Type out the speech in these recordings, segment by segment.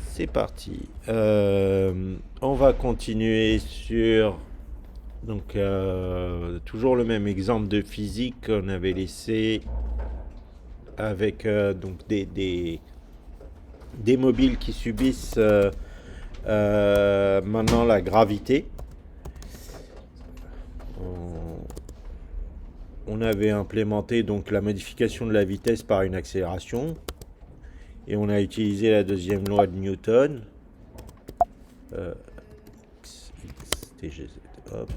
C'est parti. On va continuer sur donc toujours le même exemple de physique qu'on avait laissé avec donc des mobiles qui subissent maintenant la gravité. On, on avait implémenté donc la modification de la vitesse par une accélération et on a utilisé la deuxième loi de Newton. X, T, G, Z, hop.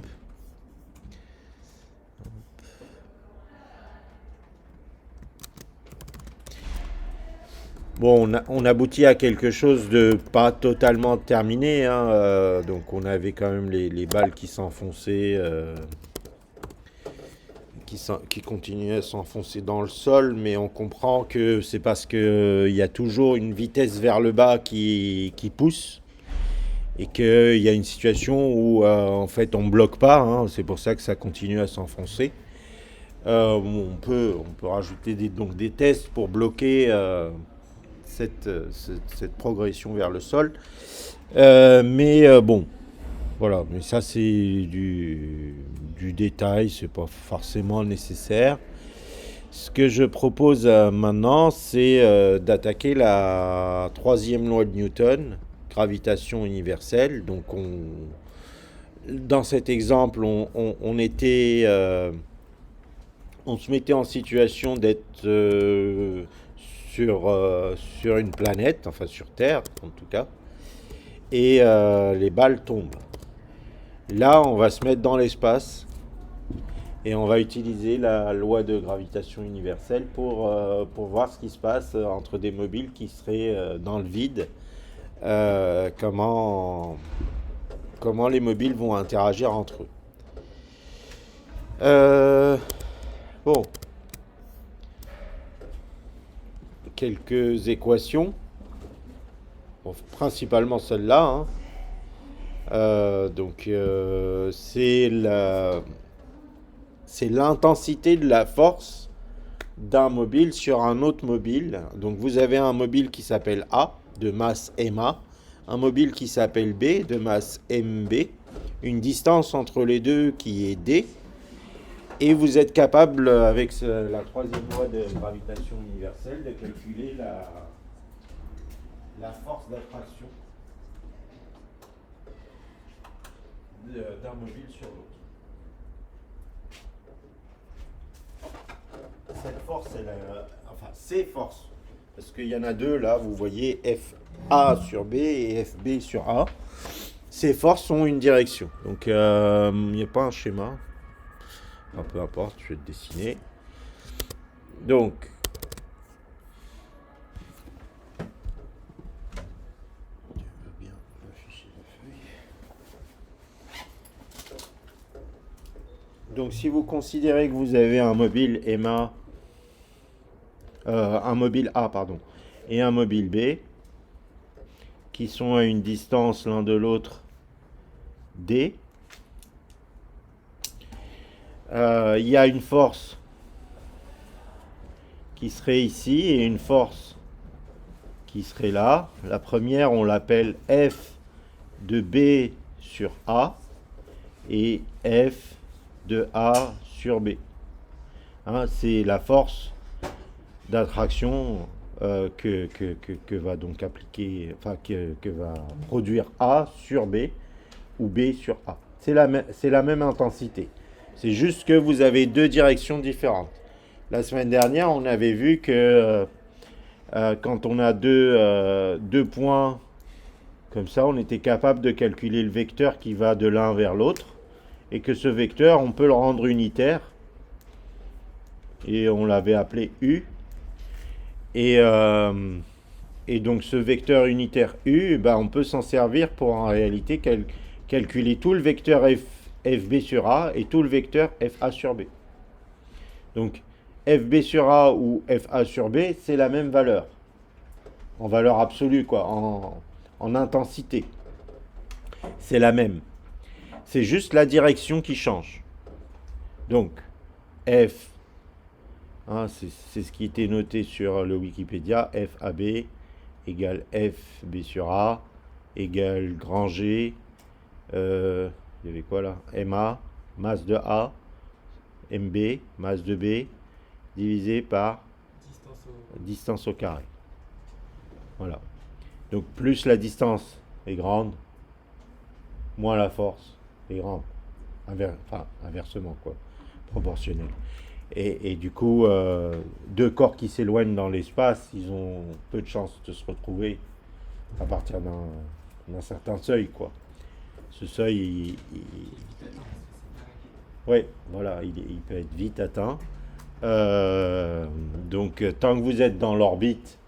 Bon, on aboutit à quelque chose de pas totalement terminé, hein, donc on avait quand même les balles qui s'enfonçaient, qui continuaient à s'enfoncer dans le sol, mais on comprend que c'est parce que il y a toujours une vitesse vers le bas qui pousse et qu'il y a une situation où en fait on bloque pas, hein, c'est pour ça que ça continue à s'enfoncer. On peut rajouter donc des tests pour bloquer cette progression vers le sol. Mais bon, voilà. Mais ça, c'est du détail, c'est pas forcément nécessaire. Ce que je propose maintenant, c'est d'attaquer la troisième loi de Newton, gravitation universelle. Donc, dans cet exemple, on se mettait en situation d'être sur une planète, enfin sur Terre en tout cas, et les balles tombent. Là, on va se mettre dans l'espace et on va utiliser la loi de gravitation universelle pour voir ce qui se passe entre des mobiles qui seraient dans le vide. Comment les mobiles vont interagir entre eux. Bon, quelques équations, bon, principalement celle-là, hein. C'est l'intensité de la force d'un mobile sur un autre mobile. Donc vous avez un mobile qui s'appelle A, de masse MA, un mobile qui s'appelle B, de masse MB, une distance entre les deux qui est D, et vous êtes capable, avec la troisième loi de gravitation universelle, de calculer la force d'attraction d'un mobile sur l'autre. Cette force, enfin ces forces, parce qu'il y en a deux là, vous voyez FA sur B et FB sur A. Ces forces ont une direction. Donc il n'y a pas un schéma. Enfin, peu importe, je vais le dessiner. Donc, si vous considérez que vous avez un mobile MA, un mobile A, pardon, et un mobile B, qui sont à une distance l'un de l'autre D, il y a une force qui serait ici et une force qui serait là. La première, on l'appelle F de B sur A et F de A sur B. Hein, c'est la force d'attraction que va donc appliquer, enfin que va produire A sur B ou B sur A. C'est la même intensité. C'est juste que vous avez deux directions différentes. La semaine dernière, on avait vu que quand on a deux points comme ça, on était capable de calculer le vecteur qui va de l'un vers l'autre et que ce vecteur, on peut le rendre unitaire et on l'avait appelé U. Et, donc ce vecteur unitaire U, ben, on peut s'en servir pour en réalité calculer tout le vecteur FB sur A et tout le vecteur FA sur B. Donc FB sur A ou FA sur B, c'est la même valeur. En valeur absolue, quoi, en intensité. C'est la même. C'est juste la direction qui change. Donc, F, hein, c'est ce qui était noté sur le Wikipédia, FAB égale F B sur A égale grand G, il y avait quoi là? MA, masse de A, MB, masse de B, divisé par distance au carré. Voilà. Donc plus la distance est grande, moins la force est grande. Enfin, inversement, quoi. Proportionnel. Et du coup, deux corps qui s'éloignent dans l'espace, ils ont peu de chances de se retrouver à partir d'un certain seuil, quoi. Ce seuil, ouais, voilà, il peut être vite atteint. Donc, tant que vous êtes dans l'orbite,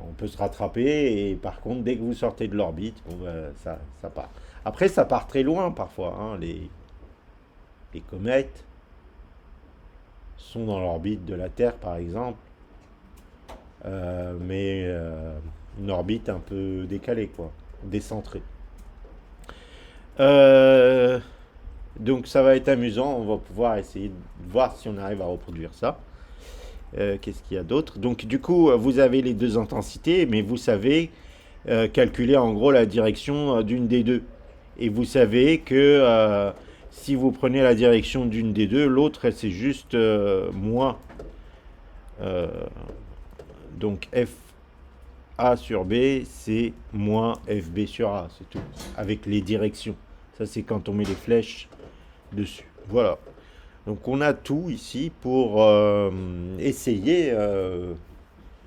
on peut se rattraper. Et par contre, dès que vous sortez de l'orbite, bon, ça part. Après, ça part très loin parfois, hein. Les comètes sont dans l'orbite de la Terre, par exemple, mais une orbite un peu décalée, quoi, décentrée. Euh, donc ça va être amusant, on va pouvoir essayer de voir si on arrive à reproduire ça. Qu'est-ce qu'il y a d'autre? Donc du coup, vous avez les deux intensités, mais vous savez calculer en gros la direction d'une des deux. Et vous savez que si vous prenez la direction d'une des deux, l'autre c'est juste moins. Euh, donc F A sur B, c'est moins FB sur A, c'est tout. Avec les directions. Ça, c'est quand on met les flèches dessus. Voilà. Donc, on a tout ici pour essayer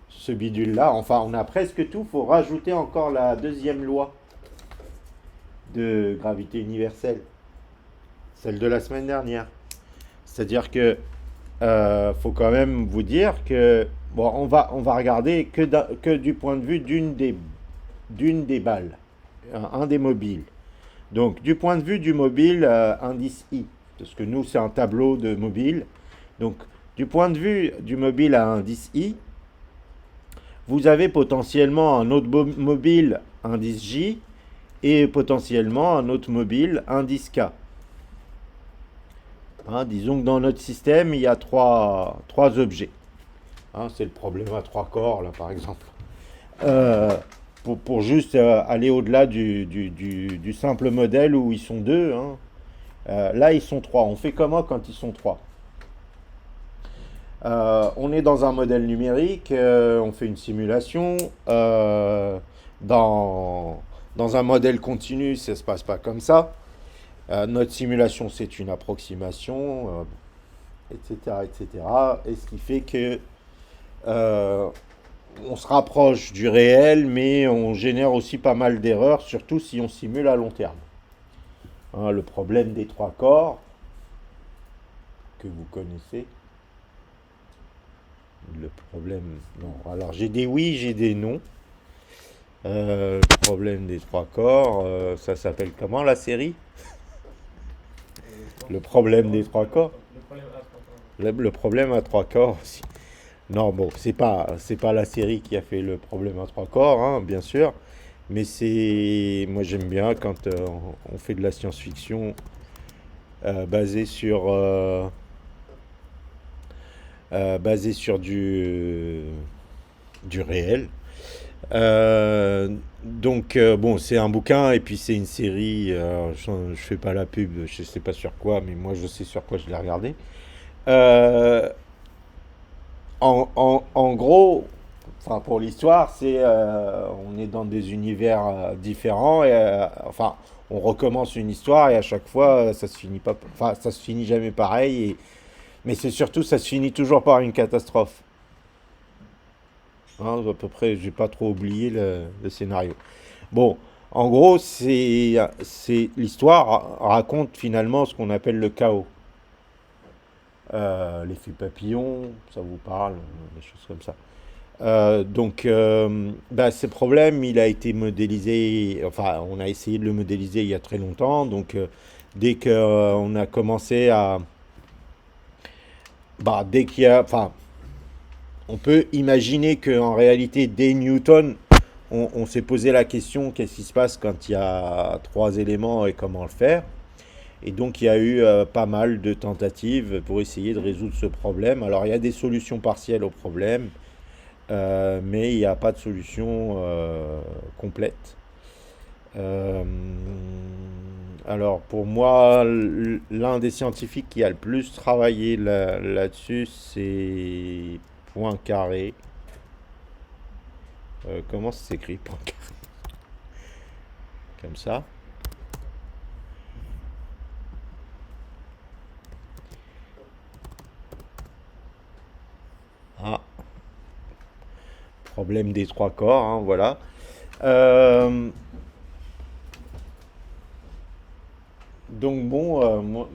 ce bidule-là. Enfin, on a presque tout. Il faut rajouter encore la deuxième loi de gravité universelle. Celle de la semaine dernière. C'est-à-dire que faut quand même vous dire que bon, on va regarder que du point de vue d'une des balles, un des mobiles. Donc, du point de vue du mobile, indice I, parce que nous, c'est un tableau de mobile. Donc, du point de vue du mobile à indice I, vous avez potentiellement un autre mobile, indice J, et potentiellement un autre mobile, indice K. Hein, disons que dans notre système, il y a trois objets. Hein, c'est le problème à trois corps, là, par exemple. Euh, pour juste aller au-delà du simple modèle où ils sont deux. Hein. Là, ils sont trois. On fait comment quand ils sont trois? On est dans un modèle numérique, on fait une simulation. Dans un modèle continu, ça ne se passe pas comme ça. Notre simulation, c'est une approximation, etc., etc. Et ce qui fait que on se rapproche du réel, mais on génère aussi pas mal d'erreurs, surtout si on simule à long terme. Hein, le problème des trois corps, que vous connaissez. Le problème... Non, alors j'ai des oui, j'ai des non. Le problème des trois corps, ça s'appelle comment la série? Le problème des trois corps. Le problème à trois corps aussi. Non, bon, c'est pas la série qui a fait le problème à trois corps, hein, bien sûr. Mais c'est, moi j'aime bien quand on fait de la science-fiction basée sur du réel. Bon, c'est un bouquin et puis c'est une série. Je fais pas la pub, je sais pas sur quoi, mais moi je sais sur quoi je l'ai regardé. Euh, en gros, enfin pour l'histoire, on est dans des univers différents et enfin on recommence une histoire et à chaque fois ça se finit pas, enfin ça se finit jamais pareil. Mais c'est surtout ça se finit toujours par une catastrophe. Hein, à peu près, j'ai pas trop oublié le scénario. Bon, en gros, c'est l'histoire raconte finalement ce qu'on appelle le chaos. L'effet papillon, ça vous parle, des choses comme ça. Ces problèmes, il a été modélisé, enfin, on a essayé de le modéliser il y a très longtemps. Donc, dès qu'on a commencé dès qu'il y a, enfin, on peut imaginer qu'en réalité, dès Newton, on s'est posé la question qu'est-ce qui se passe quand il y a trois éléments et comment le faire. Et donc il y a eu pas mal de tentatives pour essayer de résoudre ce problème. Alors il y a des solutions partielles au problème, mais il n'y a pas de solution complète. Euh, alors pour moi, l'un des scientifiques qui a le plus travaillé là-dessus, c'est Poincaré. Comment ça s'écrit Poincaré? Comme ça. Ah, problème des trois corps, hein, voilà. Euh, donc bon,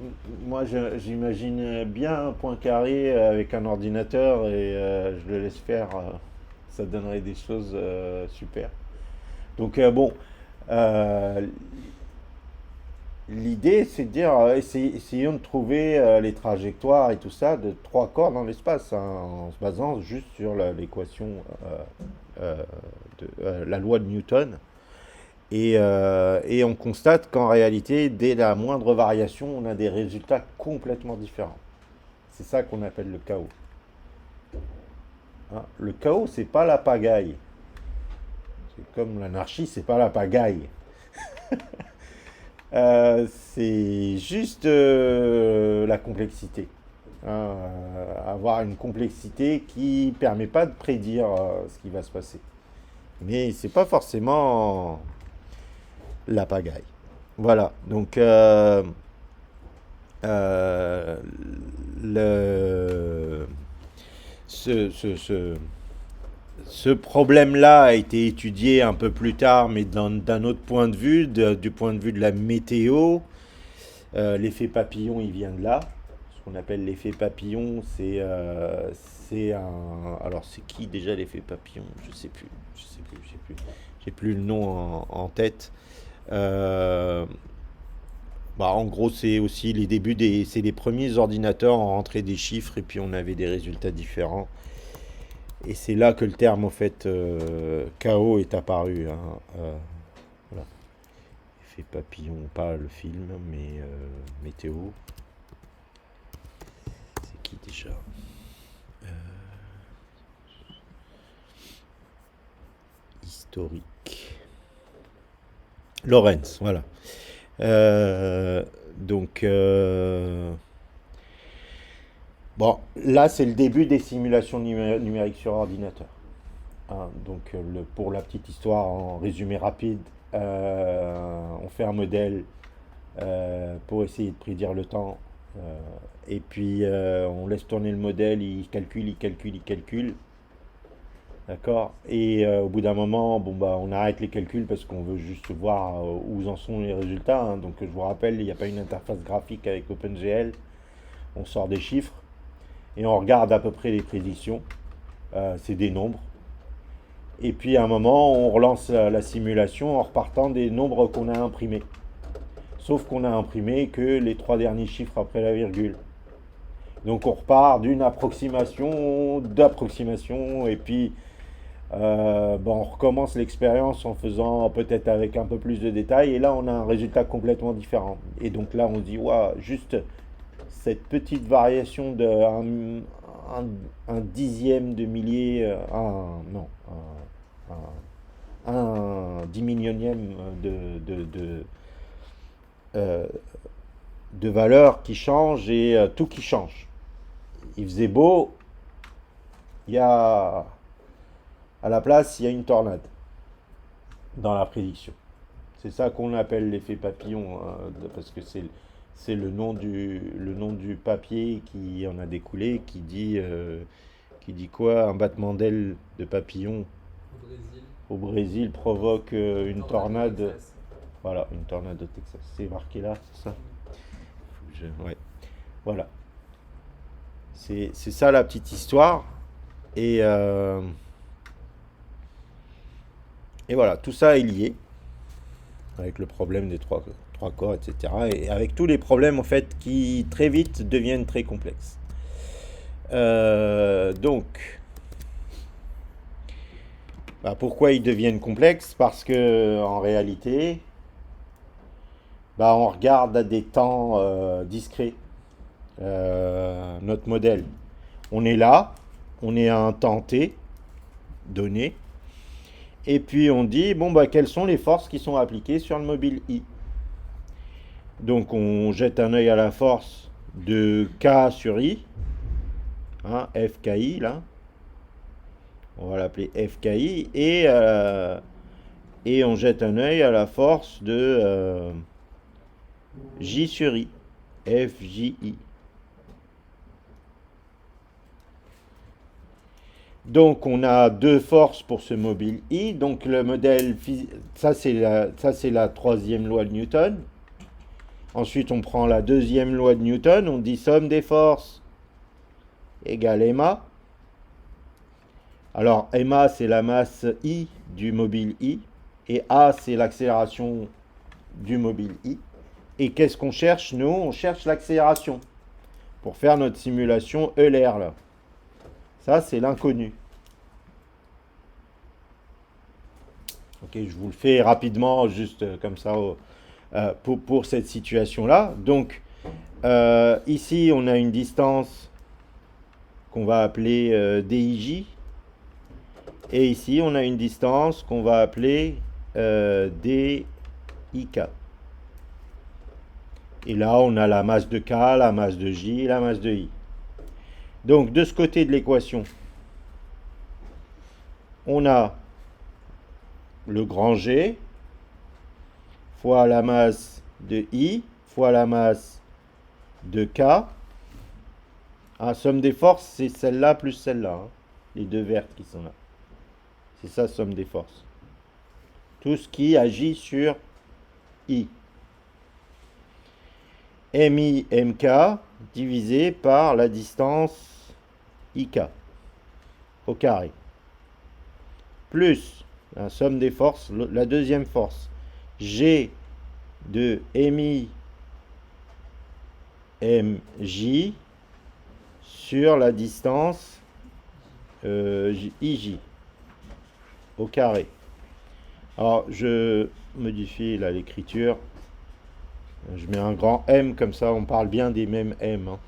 j'imagine bien Poincaré avec un ordinateur et je le laisse faire. Ça donnerait des choses super. Donc bon, euh, l'idée c'est de dire, essayons de trouver les trajectoires et tout ça de trois corps dans l'espace, hein, en se basant juste sur l'équation, euh, la loi de Newton. Et on constate qu'en réalité, dès la moindre variation, on a des résultats complètement différents. C'est ça qu'on appelle le chaos. Hein. Le chaos, c'est pas la pagaille. C'est comme l'anarchie, c'est pas la pagaille. C'est juste la complexité. Hein, avoir une complexité qui permet pas de prédire ce qui va se passer. Mais c'est pas forcément la pagaille. Voilà. Donc euh, le, ce, ce, ce, ce problème-là a été étudié un peu plus tard, mais d'un autre point de vue, du point de vue de la météo. L'effet papillon, il vient de là. Ce qu'on appelle l'effet papillon, c'est un. Alors, c'est qui déjà l'effet papillon? Je sais plus. Je sais plus. J'ai plus. J'ai plus le nom en tête. Euh, Bah, en gros, c'est aussi les débuts c'est les premiers ordinateurs à rentrer des chiffres et puis on avait des résultats différents. Et c'est là que le terme, en fait, chaos est apparu. Hein. Voilà. Effet papillon, pas le film, mais météo. C'est qui déjà? Historique. Lorentz, voilà. Euh, donc, bon, là, c'est le début des simulations numériques sur ordinateur. Hein. Donc, pour la petite histoire, en résumé rapide, on fait un modèle pour essayer de prédire le temps. Et puis, on laisse tourner le modèle, il calcule, il calcule, il calcule. D'accord. Et au bout d'un moment, bon, bah, on arrête les calculs parce qu'on veut juste voir où en sont les résultats. Hein. Donc, je vous rappelle, il n'y a pas une interface graphique avec OpenGL. On sort des chiffres et on regarde à peu près les prédictions. C'est des nombres. Et puis à un moment, on relance la simulation en repartant des nombres qu'on a imprimés. Sauf qu'on a imprimé que les trois derniers chiffres après la virgule. Donc on repart d'une approximation, d'approximation, et puis bon, on recommence l'expérience en faisant peut-être avec un peu plus de détails, et là on a un résultat complètement différent. Et donc là on se dit, waouh, juste cette petite variation de un dixième de millier, non, un dix millionième euh, de valeur qui change et tout qui change. Il faisait beau, il y a à la place, il y a une tornade dans la prédiction. C'est ça qu'on appelle l'effet papillon, hein, parce que c'est le nom du papier qui en a découlé, qui dit quoi? Un battement d'aile de papillon Au Brésil, au Brésil provoque une tornade au tornade. Texas. Voilà, une tornade au Texas. C'est marqué là, c'est ça? Ouais. Voilà. C'est ça la petite histoire. Et, euh, et voilà, tout ça est lié avec le problème des trois corps, etc. Et avec tous les problèmes en fait qui très vite deviennent très complexes. Donc, bah, pourquoi ils deviennent complexes? Parce que en réalité, bah, on regarde à des temps discrets notre modèle. On est là, on est à un temps t, donné. Et puis on dit, bon, bah, quelles sont les forces qui sont appliquées sur le mobile I. Donc on jette un œil à la force de K sur I, hein, FKI là. On va l'appeler FKI. Et on jette un œil à la force de J sur I, FJI. Donc on a deux forces pour ce mobile I. Donc le modèle, ça c'est la troisième loi de Newton. Ensuite on prend la deuxième loi de Newton, on dit somme des forces égale ma. Alors ma c'est la masse I du mobile I et A c'est l'accélération du mobile I. Et qu'est-ce qu'on cherche nous? On cherche l'accélération pour faire notre simulation Euler là. Ça, c'est l'inconnu. Ok, je vous le fais rapidement, juste comme ça, pour cette situation-là. Donc, ici, on a une distance qu'on va appeler DIJ. Et ici, on a une distance qu'on va appeler DIK. Et là, on a la masse de K, la masse de J et la masse de I. Donc, de ce côté de l'équation, on a le grand G fois la masse de I fois la masse de K. La somme des forces, c'est celle-là plus celle-là. Hein, les deux vertes qui sont là. C'est ça, somme des forces. Tout ce qui agit sur I. MI, MK divisé par la distance IK au carré. Plus la somme des forces, la deuxième force, G de MI MJ sur la distance IJ au carré. Alors, je modifie là l'écriture. Je mets un grand M comme ça, on parle bien des mêmes M. Hein.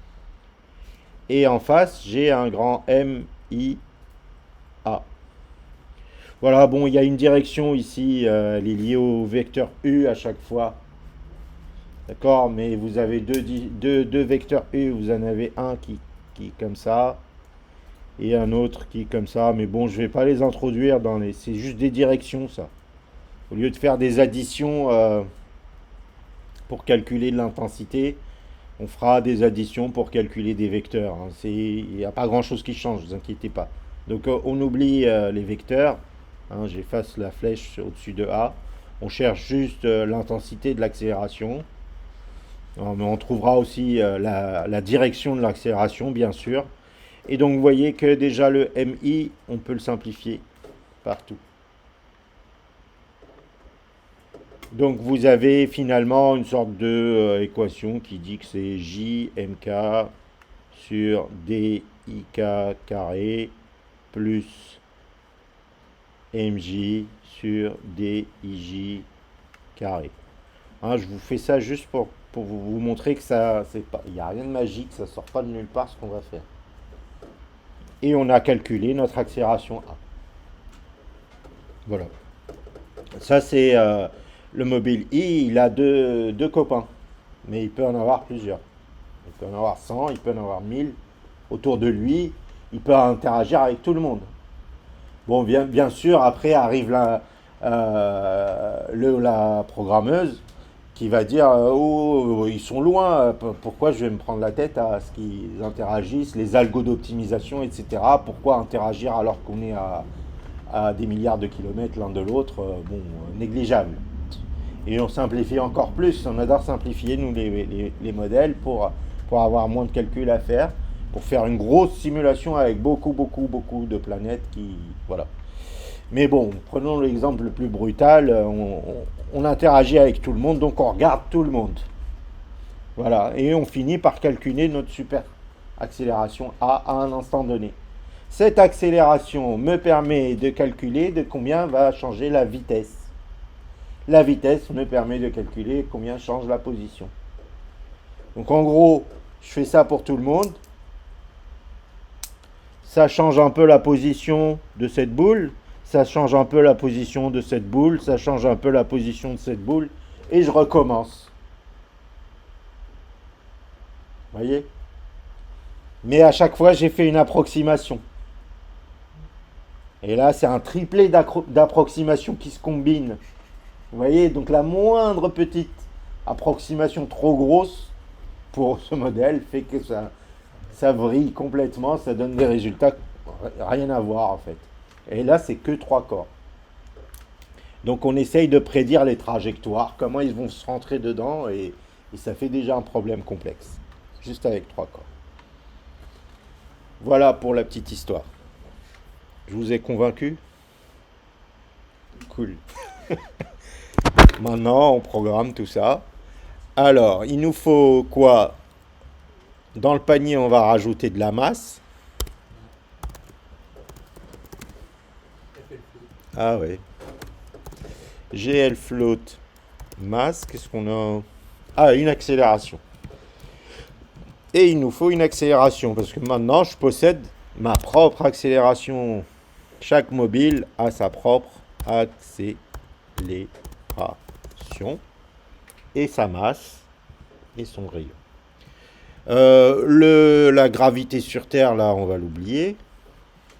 Et en face, j'ai un grand MIA. Voilà, bon, il y a une direction ici, elle est liée au vecteur U à chaque fois. D'accord, mais vous avez deux vecteurs U, vous en avez un qui est comme ça, et un autre qui est comme ça. Mais bon, je ne vais pas les introduire dans les... C'est juste des directions, ça. Au lieu de faire des additions pour calculer de l'intensité, on fera des additions pour calculer des vecteurs. Hein. Il n'y a pas grand-chose qui change, ne vous inquiétez pas. Donc on oublie les vecteurs. Hein, j'efface la flèche au-dessus de A. On cherche juste l'intensité de l'accélération. Mais on trouvera aussi la direction de l'accélération, bien sûr. Et donc vous voyez que déjà le MI, on peut le simplifier partout. Donc vous avez finalement une sorte de équation qui dit que c'est JMK sur DIK carré plus MJ sur DIJ carré. Hein, je vous fais ça juste pour vous montrer que ça, c'est pas, il n'y a rien de magique, ça sort pas de nulle part ce qu'on va faire. Et on a calculé notre accélération A. Voilà. Ça c'est le mobile I, il a deux copains, mais il peut en avoir plusieurs. Il peut en avoir 100, il peut en avoir 1000 autour de lui, il peut interagir avec tout le monde. Bon, bien sûr, après arrive la programmeuse qui va dire oh, ils sont loin, pourquoi je vais me prendre la tête à ce qu'ils interagissent, les algos d'optimisation, etc. Pourquoi interagir alors qu'on est à des milliards de kilomètres l'un de l'autre, bon, négligeable. Et on simplifie encore plus, on adore simplifier nous les modèles pour avoir moins de calculs à faire, pour faire une grosse simulation avec beaucoup de planètes qui... Voilà. Mais bon, prenons l'exemple le plus brutal, on interagit avec tout le monde, donc on regarde tout le monde. Voilà, et on finit par calculer notre super accélération à un instant donné. Cette accélération me permet de calculer de combien va changer la vitesse. La vitesse me permet de calculer combien change la position. Donc en gros, je fais ça pour tout le monde. ça change un peu la position de cette boule, ça change un peu la position de cette boule, ça change un peu la position de cette boule, et je recommence. Vous voyez? Mais à chaque fois, j'ai fait une approximation. Et là, c'est un triplet d'approximations qui se combinent. Vous voyez? Donc la moindre petite approximation trop grosse pour ce modèle fait que ça vrille complètement, ça donne des résultats rien à voir en fait. Et là, c'est que 3 corps. Donc on essaye de prédire les trajectoires, comment ils vont se rentrer dedans, et ça fait déjà un problème complexe, juste avec 3 corps. Voilà pour la petite histoire. Je vous ai convaincu? Cool. Maintenant, on programme tout ça. Alors, il nous faut quoi? Dans le panier, on va rajouter de la masse. Ah ouais. GL float masse. Qu'est-ce qu'on a? Ah, une accélération. Et il nous faut une accélération parce que maintenant, je possède ma propre accélération. Chaque mobile a sa propre accélération et sa masse et son rayon. La gravité sur Terre, là, on va l'oublier.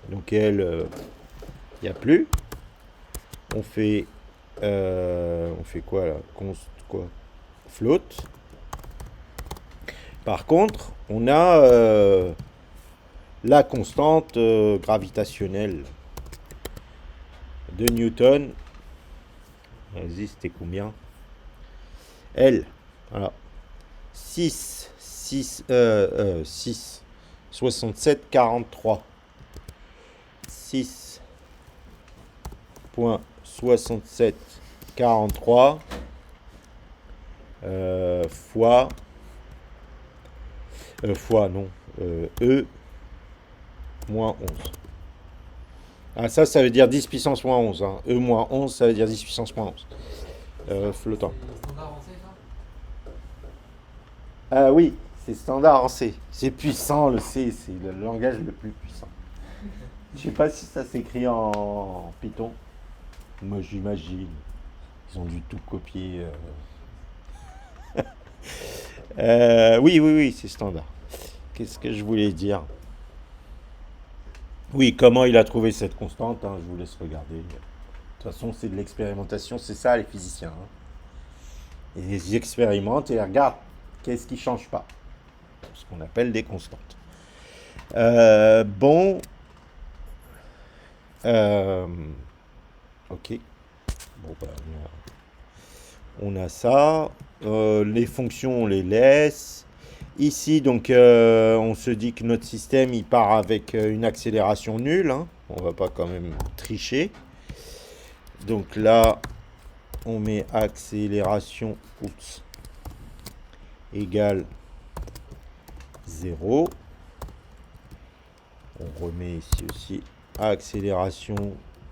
Donc elle, il n'y a plus. On fait quoi là? Quoi? Float. Par contre, on a la constante gravitationnelle de Newton. Vas-y, c'était combien? L. Voilà. 6, 67, 43. 6.67, 43 fois E moins 11. Ah, ça veut dire 10 puissance moins 11. Hein. E moins 11, ça veut dire 10 puissance moins 11. Flottant. C'est standard en C, ça? Ah oui, c'est standard en C. C'est puissant, le C, c'est le langage le plus puissant. Je sais pas si ça s'écrit en Python. Moi, j'imagine. Ils ont dû tout copier. Oui, c'est standard. Qu'est-ce que je voulais dire? Oui, comment il a trouvé cette constante, hein, je vous laisse regarder. De toute façon, c'est de l'expérimentation, c'est ça les physiciens. Hein. Et ils expérimentent et ils regardent qu'est-ce qui ne change pas. Ce qu'on appelle des constantes. Bon. Ok. Bon, bah, on a ça. Les fonctions, on les laisse. Ici, donc, on se dit que notre système, il part avec une accélération nulle. Hein. On va pas quand même tricher. Donc là, on met accélération égale 0. On remet ici aussi accélération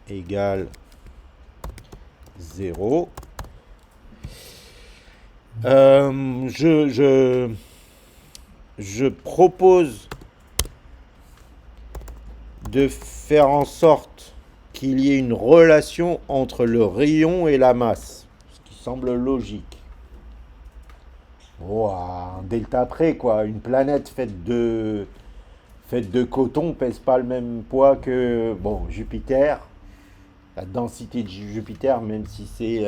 égale 0. Je propose de faire en sorte qu'il y ait une relation entre le rayon et la masse, ce qui semble logique. Bon, un delta près, quoi. Une planète faite de coton pèse pas le même poids que Jupiter. La densité de Jupiter, même si c'est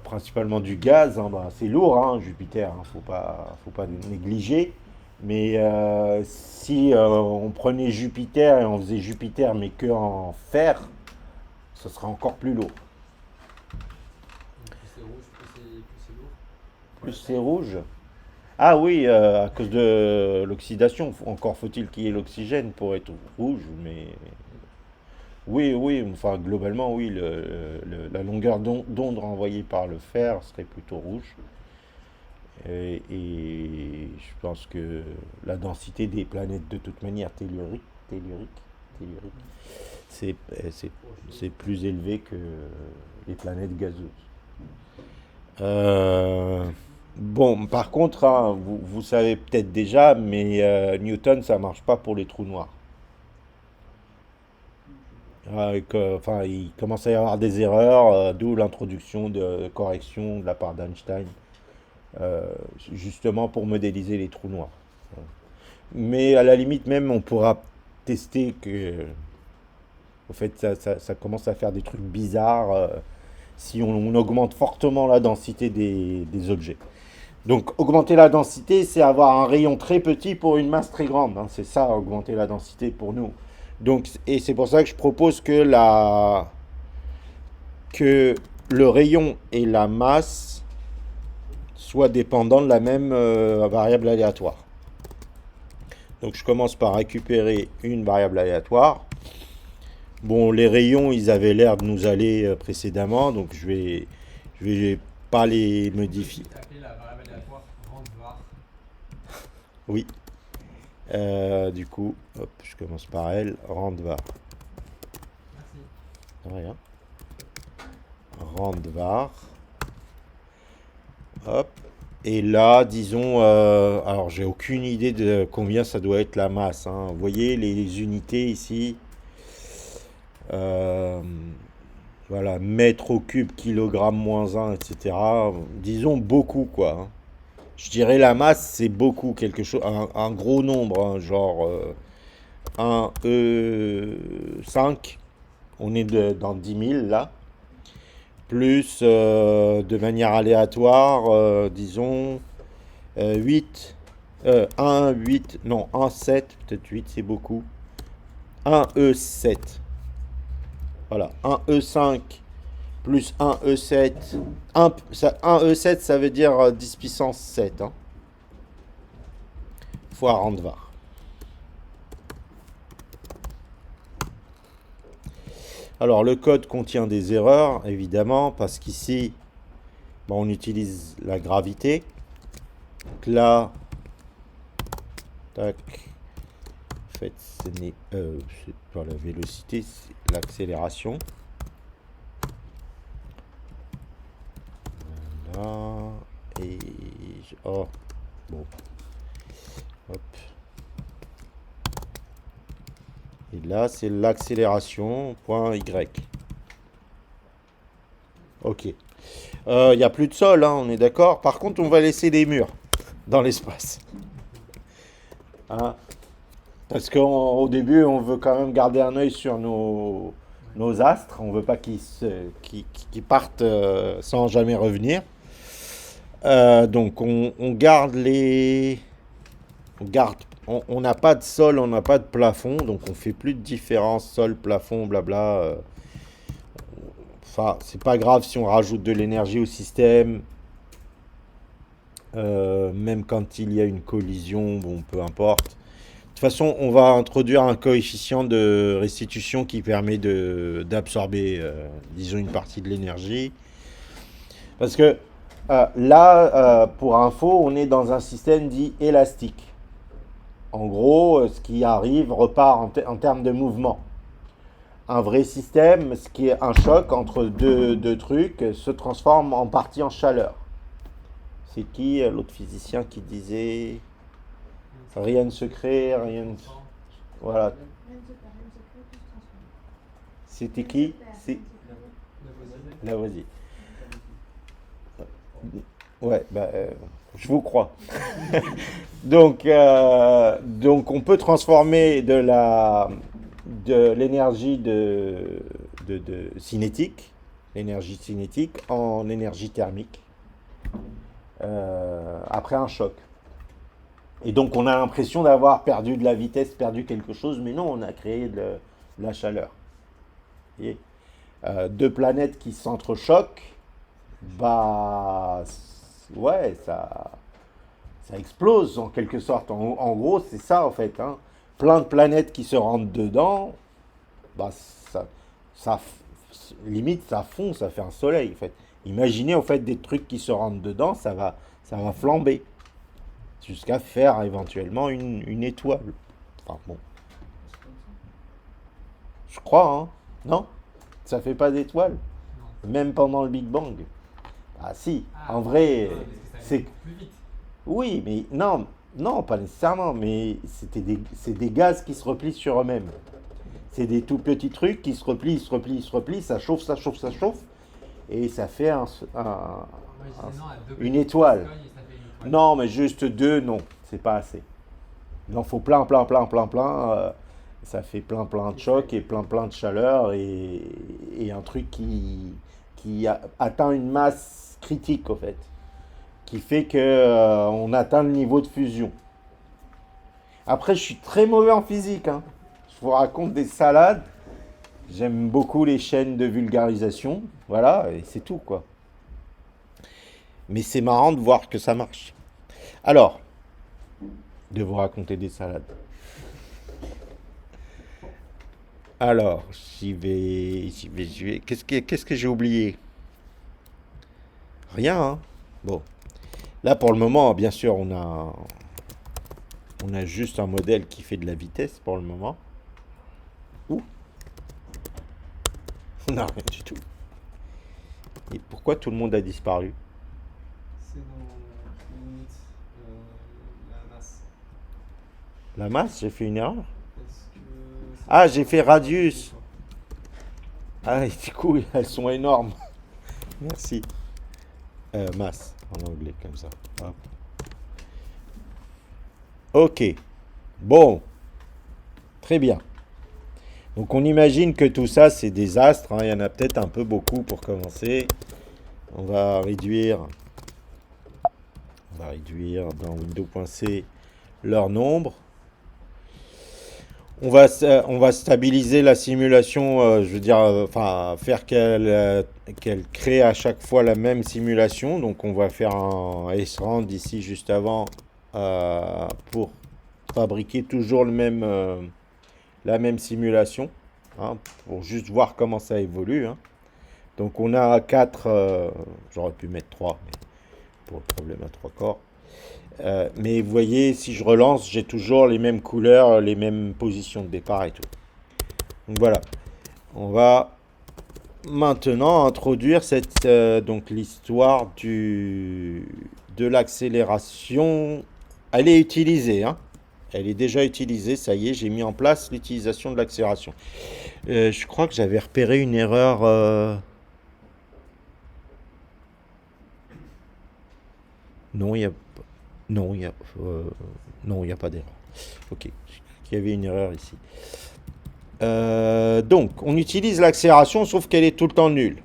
principalement du gaz, hein, c'est lourd, hein, Jupiter, hein, faut pas négliger. Mais si on prenait Jupiter et on faisait Jupiter mais que en fer, ce serait encore plus lourd. Donc plus c'est rouge, plus c'est lourd. Plus c'est rouge. Ah oui, à cause de l'oxydation. Encore faut-il qu'il y ait l'oxygène pour être rouge, mais oui, enfin globalement oui, la longueur d'onde renvoyée par le fer serait plutôt rouge. Et je pense que la densité des planètes de toute manière tellurique, c'est plus élevé que les planètes gazeuses. Bon, par contre, hein, vous savez peut-être déjà, mais Newton, ça marche pas pour les trous noirs. Enfin, il commence à y avoir des erreurs, d'où l'introduction de correction de la part d'Einstein, euh, justement pour modéliser les trous noirs. Mais à la limite même, on pourra tester que, au fait, ça commence à faire des trucs bizarres si on augmente fortement la densité des objets. Donc, augmenter la densité, c'est avoir un rayon très petit pour une masse très grande, hein. C'est ça, augmenter la densité pour nous. Donc, et c'est pour ça que je propose que le rayon et la masse soient dépendants de la même variable aléatoire. Donc, je commence par récupérer une variable aléatoire. Bon, les rayons, ils avaient l'air de nous aller précédemment, donc je vais pas les modifier. Appeler la variable aléatoire randvar. Oui. Du coup, hop, je commence par elle. Randvar. Merci. Rien. Randvar. Hop. Et là, disons, alors j'ai aucune idée de combien ça doit être la masse, hein. Vous voyez les unités ici. Euh, voilà, mètre au cube, kilogramme moins un, etc. Disons beaucoup, quoi, hein. Je dirais la masse, c'est beaucoup, quelque chose, un gros nombre, hein, genre 1 E5, on est dans 10 000 là, plus de manière aléatoire, disons 8, 1, 8, non, 1, 7, peut-être 8 c'est beaucoup, 1 E7, voilà, 1 E5 plus 1 E7, 1 E7 ça veut dire 10 puissance 7, hein, fois Randvar. Alors le code contient des erreurs, évidemment, parce qu'ici, on utilise la gravité. Donc là, tac, en fait, c'est pas la vélocité, c'est l'accélération. Là, et... Oh, bon. Hop. Et là, c'est l'accélération, point Y. Ok. Il n'y a plus de sol, hein, on est d'accord. Par contre, on va laisser des murs dans l'espace. Hein, parce qu'au début, on veut quand même garder un œil sur nos astres. On veut pas qu'ils partent sans jamais revenir. Donc, on garde les... On garde... On n'a pas de sol, on n'a pas de plafond. Donc, on fait plus de différence sol-plafond, blabla. Enfin, c'est pas grave si on rajoute de l'énergie au système. Même quand il y a une collision, bon, peu importe. De toute façon, on va introduire un coefficient de restitution qui permet d'absorber, disons, une partie de l'énergie. Parce que là, pour info, on est dans un système dit élastique. En gros, ce qui arrive repart en termes de mouvement. Un vrai système, ce qui est un choc entre deux trucs, se transforme en partie en chaleur. C'est qui l'autre physicien qui disait rien ne se crée, rien ne... Voilà. C'était qui? C'est Lavoisier. Ouais, bah, je vous crois. Donc on peut transformer de l'énergie cinétique, l'énergie cinétique en énergie thermique après un choc. Et donc on a l'impression d'avoir perdu de la vitesse, perdu quelque chose, mais non, on a créé de la chaleur. Et, deux planètes qui s'entrechoquent, bah ouais, ça explose en quelque sorte. En gros, c'est ça en fait, hein. Plein de planètes qui se rentrent dedans, bah ça limite ça fond, ça fait un soleil en fait. Imaginez en fait des trucs qui se rentrent dedans, ça va flamber jusqu'à faire éventuellement une étoile. Enfin bon, je crois, hein. Non? Ça fait pas d'étoile, Non. même pendant le Big Bang. Ah si, Ah, en vrai, non, parce que ça allait c'est... beaucoup plus vite. Oui, mais non, non, pas nécessairement, mais c'est des gaz qui se replient sur eux-mêmes. C'est des tout petits trucs qui se replient, se replient, se replient, ça chauffe, ça chauffe, ça chauffe, et ça fait Moi, je disais non, à deux une petits qui se étoile. cognent et ça fait une étoile. Non, mais juste deux, non, c'est pas assez. Il en faut plein, plein, plein, plein, plein. Ça fait plein, plein de chocs et plein, plein de chaleur et un truc qui atteint une masse critique, en fait, qui fait que on atteint le niveau de fusion. Après, je suis très mauvais en physique, hein. Je vous raconte des salades. J'aime beaucoup les chaînes de vulgarisation. Voilà, et c'est tout, quoi. Mais c'est marrant de voir que ça marche. Alors, de vous raconter des salades. Alors, j'y vais. Qu'est-ce que j'ai oublié? Rien, hein. Bon, là pour le moment, bien sûr, on a juste un modèle qui fait de la vitesse pour le moment. Ouh, on n'a rien du tout. Et pourquoi tout le monde a disparu? C'est dans Init, la masse. La masse, j'ai fait une erreur. Parce que c'est Ah, pas j'ai fait un radius. effort. Ah, et du coup, elles sont énormes. Merci. Masse, en anglais, comme ça. Hop. Ok. Bon, très bien. Donc on imagine que tout ça, c'est des astres, hein. Il y en a peut-être un peu beaucoup pour commencer. On va réduire, dans Windows.c leur nombre. On va stabiliser la simulation, je veux dire, enfin, faire qu'elle crée à chaque fois la même simulation. Donc on va faire un srand ici juste avant pour fabriquer toujours la même simulation, hein, pour juste voir comment ça évolue, hein. Donc on a 4, j'aurais pu mettre 3, mais pour le problème à 3 corps. Mais vous voyez, si je relance, j'ai toujours les mêmes couleurs, les mêmes positions de départ et tout. Donc voilà, on va maintenant introduire donc l'histoire de l'accélération. Elle est utilisée, hein. Elle est déjà utilisée, ça y est, j'ai mis en place l'utilisation de l'accélération. Je crois que j'avais repéré une erreur. Non, il y a, non, il y a, non, il n'y a pas d'erreur. Ok, il y avait une erreur ici. Donc, on utilise l'accélération, sauf qu'elle est tout le temps nulle.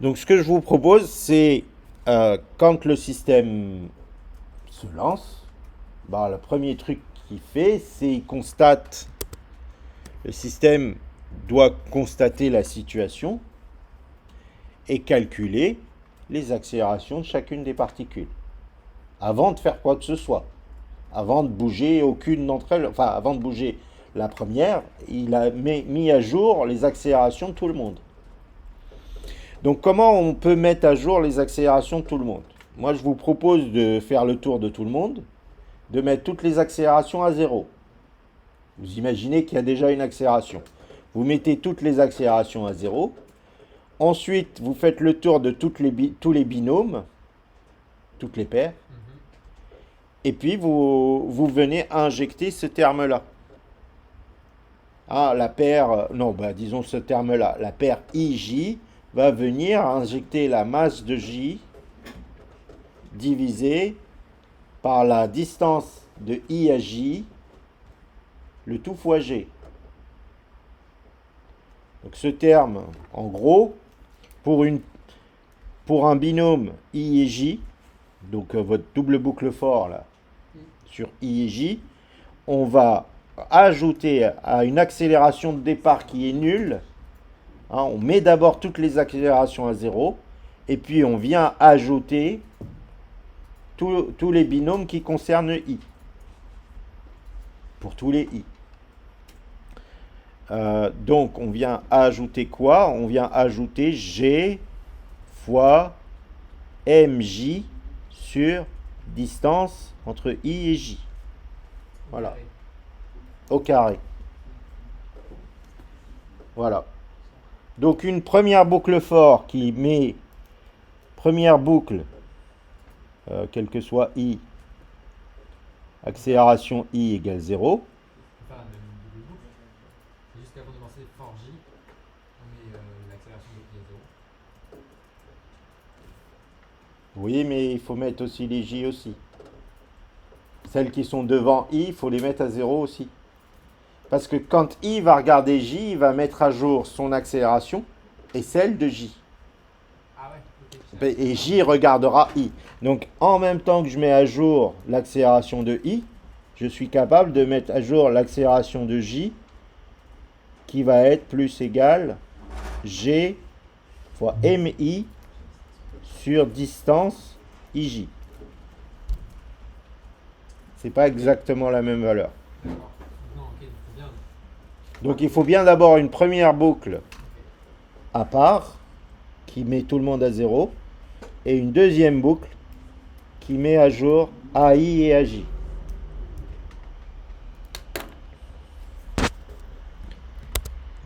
Donc, ce que je vous propose, c'est quand le système se lance, bah, le premier truc qu'il fait, c'est qu'il constate. Le système doit constater la situation et calculer les accélérations de chacune des particules avant de faire quoi que ce soit, avant de bouger aucune d'entre elles, enfin avant de bouger la première, il a mis à jour les accélérations de tout le monde. Donc comment on peut mettre à jour les accélérations de tout le monde? Moi je vous propose de faire le tour de tout le monde, de mettre toutes les accélérations à zéro. Vous imaginez qu'il y a déjà une accélération. Vous mettez toutes les accélérations à zéro. Ensuite, vous faites le tour de tous les binômes, toutes les paires. Et puis, vous venez injecter ce terme-là. Ah, la paire, non, bah, disons ce terme-là. La paire IJ va venir injecter la masse de J divisée par la distance de I à J, le tout fois G. Donc ce terme, en gros, pour un binôme I et J, donc votre double boucle fort là, sur I et J, on va ajouter à une accélération de départ qui est nulle, hein, on met d'abord toutes les accélérations à zéro, et puis on vient ajouter tous les binômes qui concernent I, pour tous les I. Donc on vient ajouter quoi? On vient ajouter G fois MJ sur distance entre I et J. Voilà, au carré. Voilà. Donc une première boucle for qui met première boucle, quel que soit I, accélération I égale 0. Oui, mais il faut mettre aussi les j aussi. Celles qui sont devant i, il faut les mettre à 0 aussi. Parce que quand i va regarder j, il va mettre à jour son accélération et celle de j. Ah ouais, ok. Et j regardera i. Donc en même temps que je mets à jour l'accélération de i, je suis capable de mettre à jour l'accélération de j qui va être plus égal g fois mi sur distance ij. C'est pas exactement la même valeur. D'accord. Non, ok, donc c'est bien. Donc il faut bien d'abord une première boucle Ok. à part qui met tout le monde à 0 et une deuxième boucle qui met à jour AI et AJ.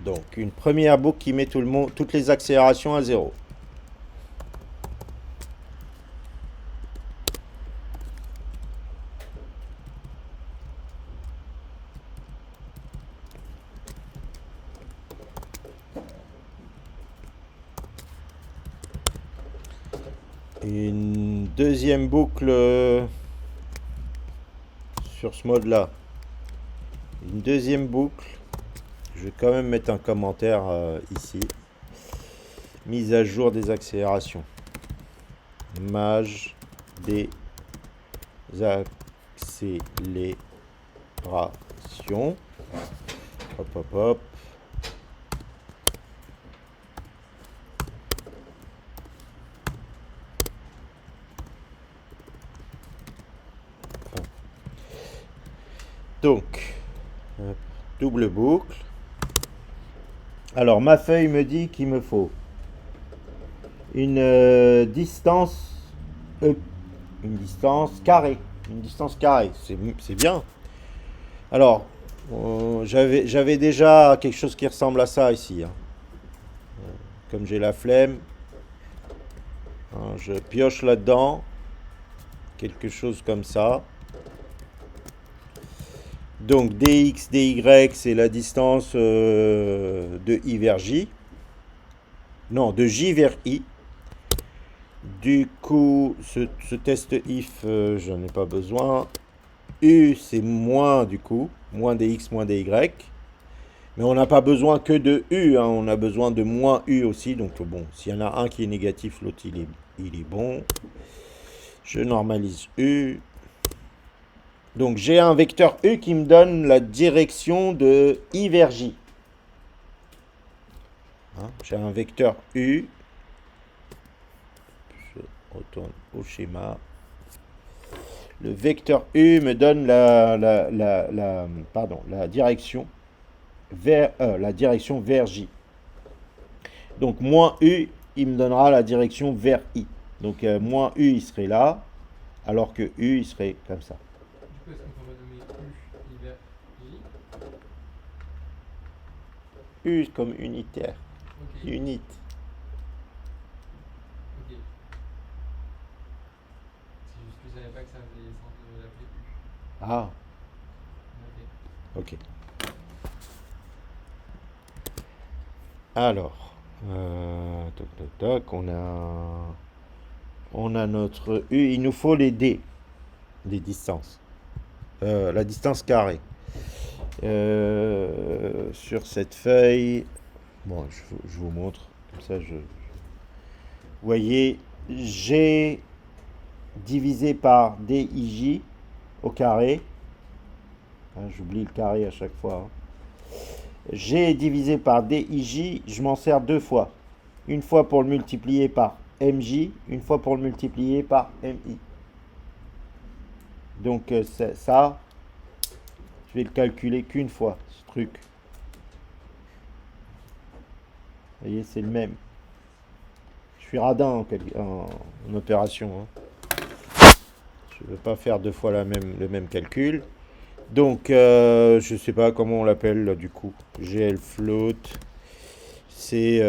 Donc une première boucle qui met tout le monde, toutes les accélérations à 0. Une deuxième boucle sur ce mode-là. Une deuxième boucle. Je vais quand même mettre un commentaire ici. Mise à jour des accélérations. Maj des accélérations. Hop, hop, hop. Donc, double boucle. Alors, ma feuille me dit qu'il me faut une distance une distance carrée. Une distance carrée, c'est bien. Alors, j'avais déjà quelque chose qui ressemble à ça ici. Hein. Comme j'ai la flemme, hein, je pioche là-dedans. Quelque chose comme ça. Donc dx, dy, c'est la distance de i vers j. Non, de j vers i. Du coup, ce test if, j'en ai pas besoin. U, c'est moins du coup. Moins dx, moins dy. Mais on n'a pas besoin que de u. Hein, on a besoin de moins u aussi. Donc bon, s'il y en a un qui est négatif, l'autre il est bon. Je normalise u. Donc j'ai un vecteur U qui me donne la direction de I vers J. Hein, j'ai un vecteur U. Je retourne au schéma. Le vecteur U me donne la direction vers J. Donc moins U, il me donnera la direction vers I. Donc moins U, il serait là, alors que U, il serait comme ça. Du coup, est-ce qu'on peut renommer U I vers J? U comme unitaire. Ok. Unit. Ok. C'est juste que je savais pas que ça faisait sens de l'appeler U. Ah, Ok. ok. Alors, toc, toc, toc, on a notre U. Il nous faut les D, les distances. La distance carrée. Sur cette feuille, bon, je vous montre. Comme ça, vous voyez, G divisé par DIJ au carré. Hein, j'oublie le carré à chaque fois. Hein. G divisé par DIJ, je m'en sers deux fois. Une fois pour le multiplier par MJ, une fois pour le multiplier par MI. Donc ça, je vais le calculer qu'une fois, ce truc. Vous voyez, c'est le même. Je suis radin en opération. Hein. Je ne veux pas faire deux fois le même calcul. Donc, je ne sais pas comment on l'appelle là, du coup. GL float. C'est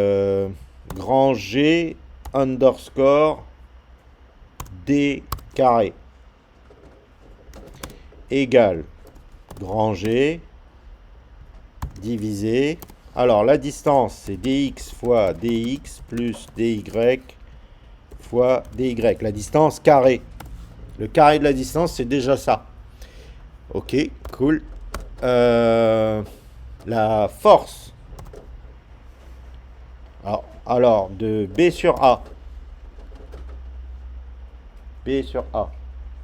grand G underscore D carré égale grand G divisé. Alors, la distance, c'est dx fois dx plus dy fois dy. La distance carrée. Le carré de la distance, c'est déjà ça. Ok, cool. La force. Alors, de B sur A. B sur A.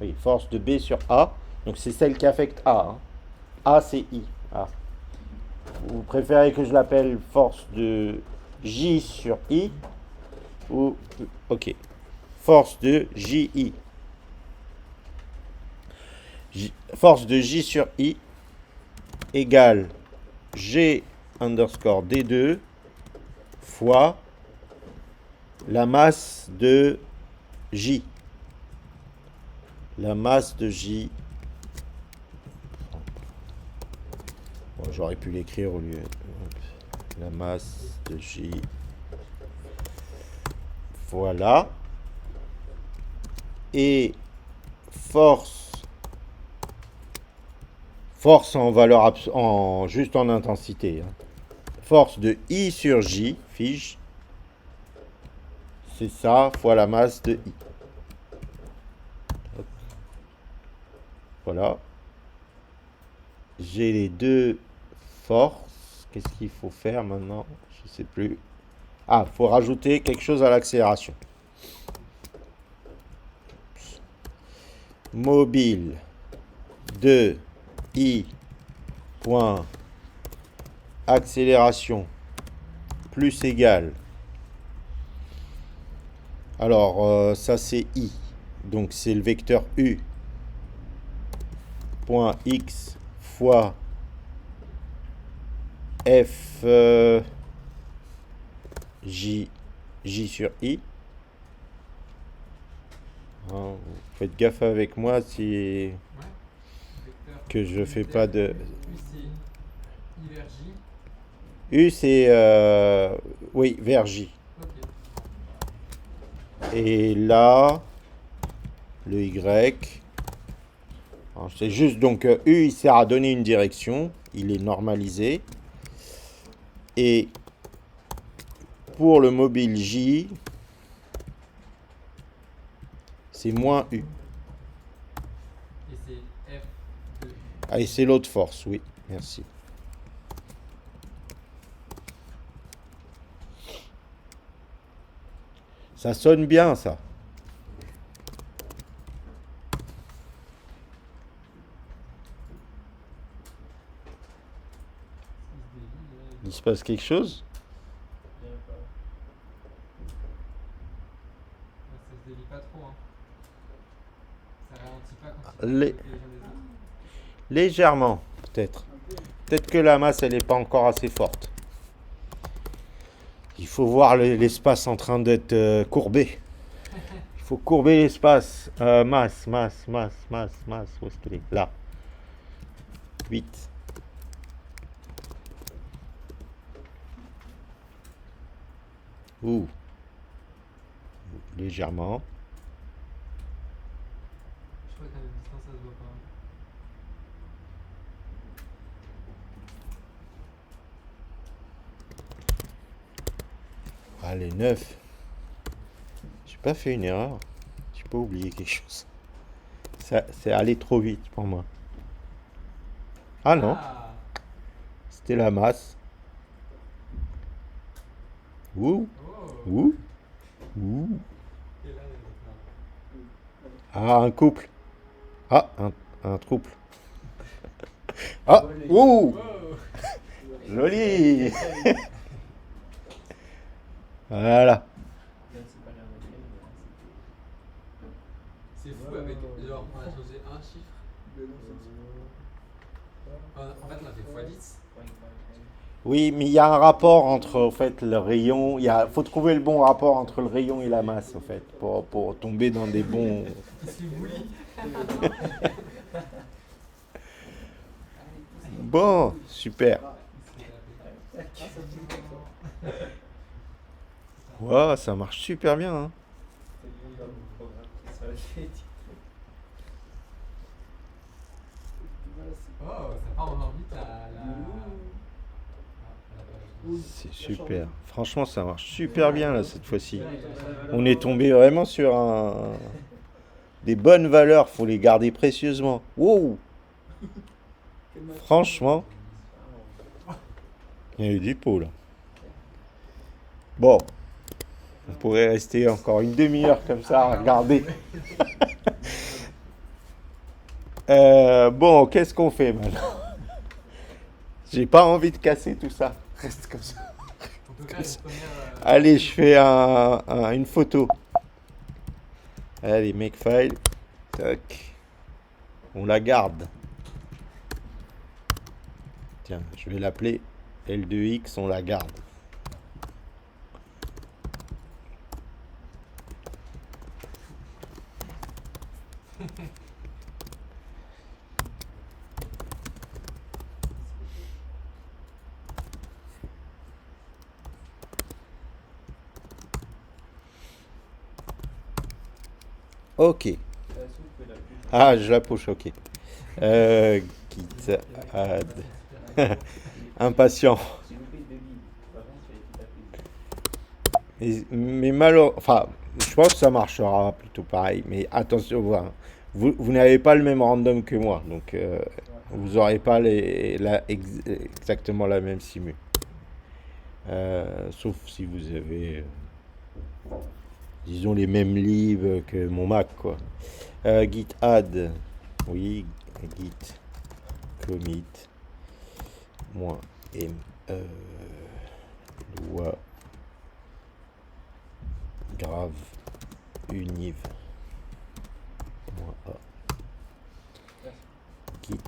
Oui, force de B sur A. Donc c'est celle qui affecte A. Hein. A, c'est I. A. Vous préférez que je l'appelle force de J sur I ou... Ok. Force de JI. Force de J sur I égale G underscore D2 fois la masse de J. La masse de J. Bon, j'aurais pu l'écrire au lieu. La masse de J. Voilà. Et force en valeur juste en intensité. Hein. Force de I sur J, fiche. C'est ça fois la masse de I. Hop. Voilà. J'ai les deux forces. Qu'est-ce qu'il faut faire maintenant? Je sais plus. Ah, il faut rajouter quelque chose à l'accélération. Mobile de I point accélération plus égal. Alors, ça c'est I. Donc c'est le vecteur U point X fois F J sur I. Hein, vous faites gaffe avec moi si que je fais pas de... U, c'est I vers J. U c'est... oui, vers J. Ok. Et là, le Y... Alors, c'est juste donc U il sert à donner une direction, il est normalisé. Et pour le mobile J, c'est moins U. Et c'est F de U. Ah, et c'est l'autre force, oui, merci. Ça sonne bien, ça. Il se passe quelque chose? Ça se délie pas trop. Hein. Ça ralentit pas quand Les- les uns des autres. Légèrement, peut-être. Peut-être que la masse, elle n'est pas encore assez forte. Il faut voir l'espace en train d'être courbé. Il faut courber l'espace. Masse. Où est-ce qu'elle est? Là. 8. Ouh. Légèrement. Je crois qu'à la distance, ça se voit pas. Allez, 9. J'ai pas fait une erreur. J'ai pas oublié quelque chose. Ça, c'est allé trop vite pour moi. Ah non, Ah, c'était la masse. Ouh, oh. ouh, ouh. Et là, les autres, là. Ah, un couple. Ah, un couple. Ah, ouh, Wow. joli. Voilà. C'est fou avec. Genre, on a changé un chiffre. En fait, on a fait x10. Oui, mais il y a un rapport entre, en fait, le rayon. Faut trouver le bon rapport entre le rayon et la masse, en fait, pour tomber dans des bons. Il s'est mouli. Bon, super. Wow, ça marche super bien. Hein. Oh, ça part en orbite à la. C'est super. Franchement, ça marche super bien là cette fois-ci. On est tombé vraiment sur des bonnes valeurs. Faut les garder précieusement. Wow. Franchement, il y a eu du pot là. Bon, on pourrait rester encore une demi-heure comme ça à regarder. Bon, qu'est-ce qu'on fait maintenant? J'ai pas envie de casser tout ça. Reste comme ça. On peut faire une première. Allez, je fais une photo. Allez, make file. Tac. On la garde. Tiens, je vais l'appeler L2X, on la garde. Ok. Ah, je la push, ok. Git add. Impatient. Mais malheureusement, enfin, je pense que ça marchera plutôt pareil. Mais attention, voilà. Vous n'avez pas le même random que moi, donc vous n'aurez pas exactement la même simu. Sauf si vous avez, disons, les mêmes libs que mon Mac, quoi. Git add, oui, git commit, moins m, loi, grave, univ, moins a, git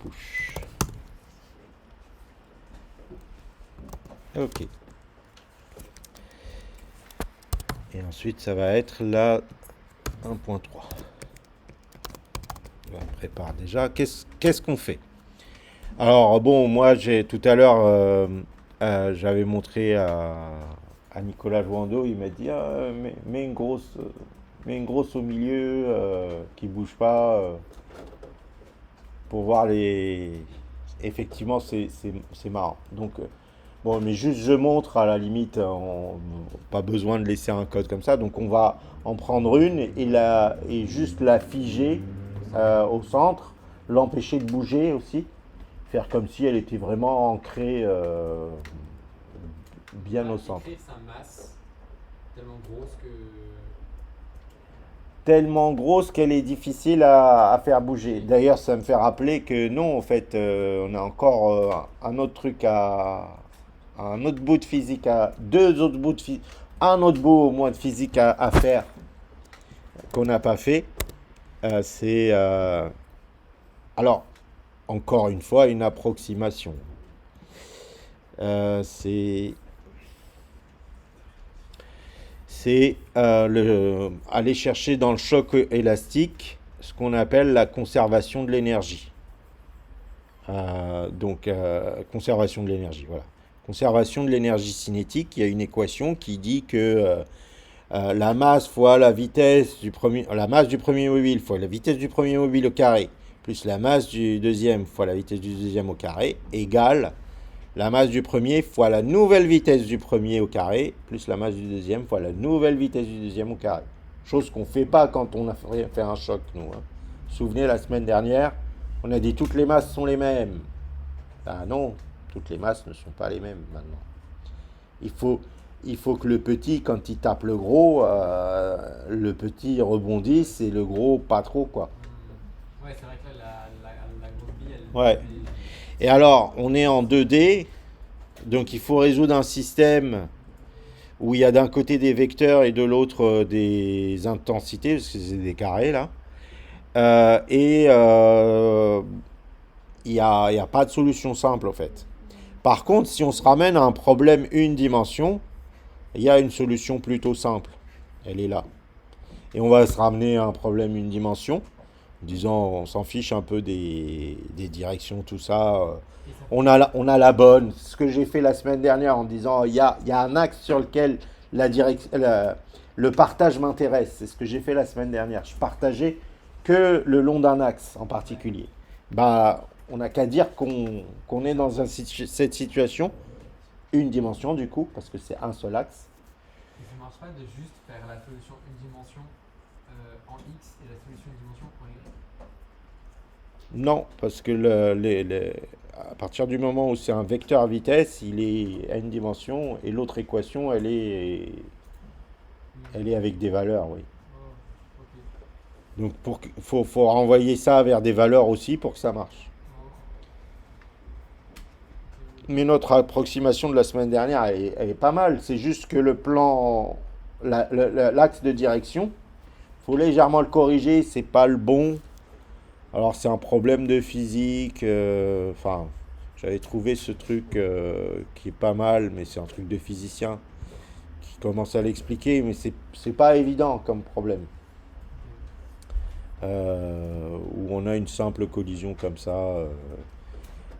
push. Ok. Et ensuite, ça va être la 1.3. On prépare déjà. Qu'est-ce qu'on fait? Alors, bon, moi, tout à l'heure, j'avais montré à Nicolas Joando, il m'a dit mets une grosse au milieu qui bouge pas pour voir les. Effectivement, c'est marrant. Donc, bon, mais juste je montre à la limite, pas besoin de laisser un code comme ça. Donc, on va en prendre une et juste la figer au centre, l'empêcher de bouger aussi, faire comme si elle était vraiment ancrée bien au centre. Écrire sa masse tellement grosse que. Tellement grosse qu'elle est difficile à faire bouger. D'ailleurs, ça me fait rappeler que non, en fait, on a encore un autre truc un autre bout de physique deux autres bouts de physique, un autre bout au moins de physique à faire qu'on n'a pas fait. C'est alors encore une fois une approximation. C'est aller chercher dans le choc élastique ce qu'on appelle la conservation de l'énergie. Conservation de l'énergie, voilà. Conservation de l'énergie cinétique, il y a une équation qui dit que la masse fois la masse du premier mobile fois la vitesse du premier mobile au carré, plus la masse du deuxième fois la vitesse du deuxième au carré, égale la masse du premier fois la nouvelle vitesse du premier au carré, plus la masse du deuxième fois la nouvelle vitesse du deuxième au carré. Chose qu'on ne fait pas quand on a fait un choc, nous. Vous vous souvenez, la semaine dernière, on a dit toutes les masses sont les mêmes. Ah non, toutes les masses ne sont pas les mêmes maintenant. Il faut que le petit, quand il tape le gros, le petit rebondisse et le gros pas trop, quoi. Ouais, c'est vrai que là, la grosse bille, elle. Ouais. Et alors, on est en 2D, donc il faut résoudre un système où il y a d'un côté des vecteurs et de l'autre des intensités, parce que c'est des carrés là. Il n'y a pas de solution simple en fait. Par contre, si on se ramène à un problème une dimension, il y a une solution plutôt simple. Elle est là. Et on va se ramener à un problème une dimension, en disant on s'en fiche un peu des directions, tout ça. On a la bonne. Ce que j'ai fait la semaine dernière en disant il y a un axe sur lequel le partage m'intéresse. C'est ce que j'ai fait la semaine dernière. Je partageais que le long d'un axe en particulier. Bah, on n'a qu'à dire qu'on est dans cette situation une dimension du coup, parce que c'est un seul axe. Et ça marche pas de juste faire la solution une dimension en x et la solution une dimension en y. Non, parce que à partir du moment où c'est un vecteur à vitesse, il est à une dimension et l'autre équation, elle est avec des valeurs, oui. Oh, ok. Donc faut renvoyer ça vers des valeurs aussi pour que ça marche. Oh, ok. Mais notre approximation de la semaine dernière, elle est pas mal. C'est juste que le plan, l'axe de direction, faut légèrement le corriger. C'est pas le bon. Alors c'est un problème de physique. Enfin, j'avais trouvé ce truc qui est pas mal, mais c'est un truc de physicien qui commence à l'expliquer, mais c'est pas évident comme problème. Où on a une simple collision comme ça.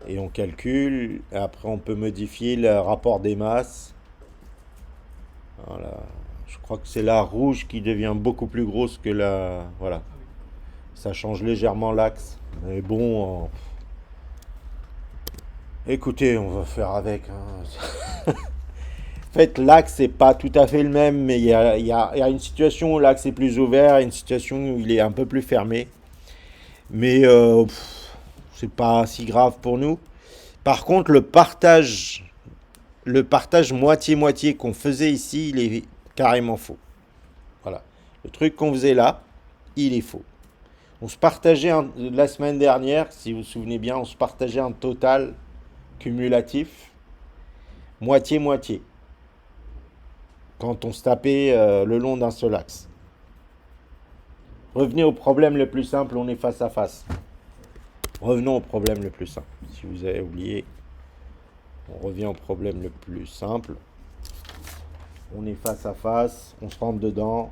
Et on calcule, et après on peut modifier le rapport des masses. Voilà. Je crois que c'est la rouge qui devient beaucoup plus grosse que la... Voilà. Ah oui. Ça change légèrement l'axe. Mais bon, écoutez, on va faire avec, hein. En fait, l'axe, c'est pas tout à fait le même, mais il y a une situation où l'axe est plus ouvert et une situation où il est un peu plus fermé. Mais c'est pas si grave pour nous. Par contre, le partage moitié-moitié qu'on faisait ici, il est carrément faux. Voilà. Le truc qu'on faisait là, il est faux. On se partageait la semaine dernière, si vous vous souvenez bien, on se partageait un total cumulatif moitié-moitié quand on se tapait le long d'un seul axe. Revenez au problème le plus simple, on est face à face. Revenons au problème le plus simple. Si vous avez oublié, on revient au problème le plus simple. On est face à face, on se rentre dedans.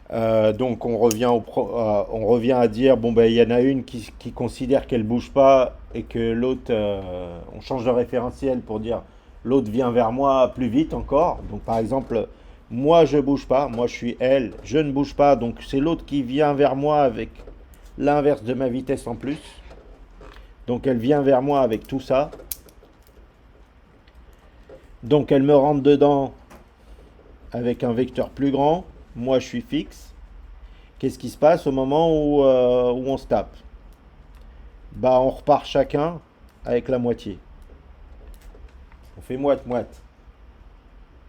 Donc on revient à dire, bon ben il y en a une qui considère qu'elle bouge pas et que l'autre, on change de référentiel pour dire l'autre vient vers moi plus vite encore. Donc par exemple, moi je bouge pas, moi je suis elle, je ne bouge pas, donc c'est l'autre qui vient vers moi avec l'inverse de ma vitesse en plus. Donc elle vient vers moi avec tout ça. Donc elle me rentre dedans avec un vecteur plus grand. Moi je suis fixe. Qu'est-ce qui se passe au moment où on se tape? Bah on repart chacun avec la moitié. On fait moite-moite.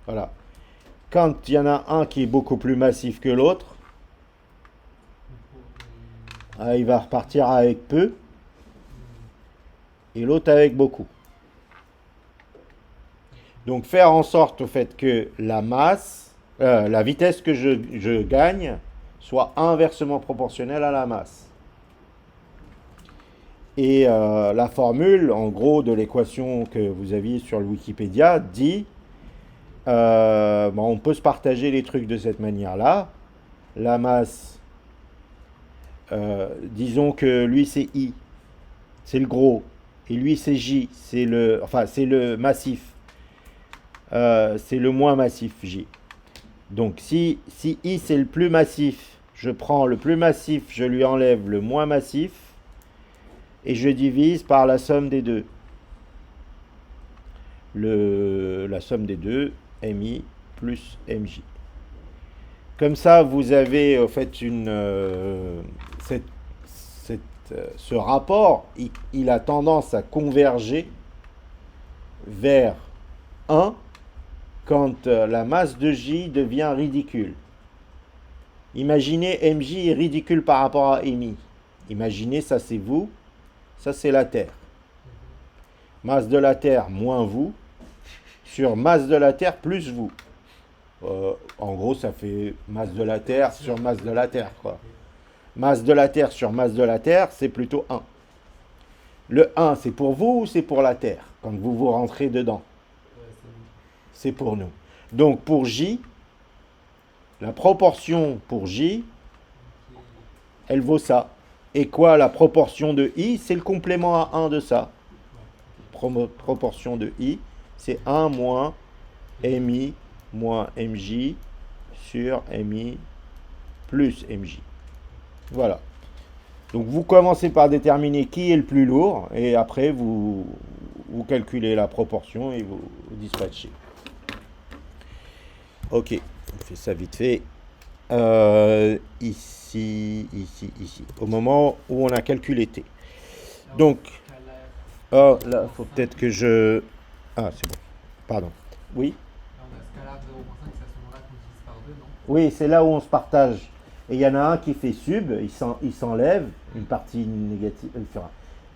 Voilà. Quand il y en a un qui est beaucoup plus massif que l'autre, il va repartir avec peu et l'autre avec beaucoup. Donc faire en sorte au fait que la masse, la vitesse que je gagne soit inversement proportionnelle à la masse. Et la formule, en gros, de l'équation que vous aviez sur le Wikipédia dit, on peut se partager les trucs de cette manière-là. La masse, disons que lui c'est I, c'est le gros, et lui c'est J, c'est le massif. C'est le moins massif J. Donc si I c'est le plus massif, je prends le plus massif, je lui enlève le moins massif et je divise par la somme des deux. La somme des deux, MI plus MJ. Comme ça, vous avez en fait ce rapport, il a tendance à converger vers 1 quand la masse de J devient ridicule. Imaginez MJ est ridicule par rapport à MI. Imaginez, ça c'est vous, ça c'est la Terre. Masse de la Terre moins vous, sur masse de la Terre plus vous. En gros, ça fait masse de la Terre sur masse de la Terre, quoi. Masse de la Terre sur masse de la Terre, c'est plutôt 1. Le 1, c'est pour vous ou c'est pour la Terre, quand vous rentrez dedans? C'est pour nous. Donc pour J, la proportion pour J, elle vaut ça. Et quoi, la proportion de I, c'est le complément à 1 de ça. Proportion de I, c'est 1 moins MI moins MJ sur MI plus MJ. Voilà. Donc vous commencez par déterminer qui est le plus lourd et après vous calculez la proportion et vous dispatchez. Ok, on fait ça vite fait. Ici, ici. Au moment où on a calculé T. Donc, oh là, faut peut-être que je... Ah, c'est bon. Pardon. Oui? Là, on a scalar 0.5, c'est à ce moment-là qu'on divise par 2, non? Oui, c'est là où on se partage. Et il y en a un qui fait sub, il s'enlève une partie négative.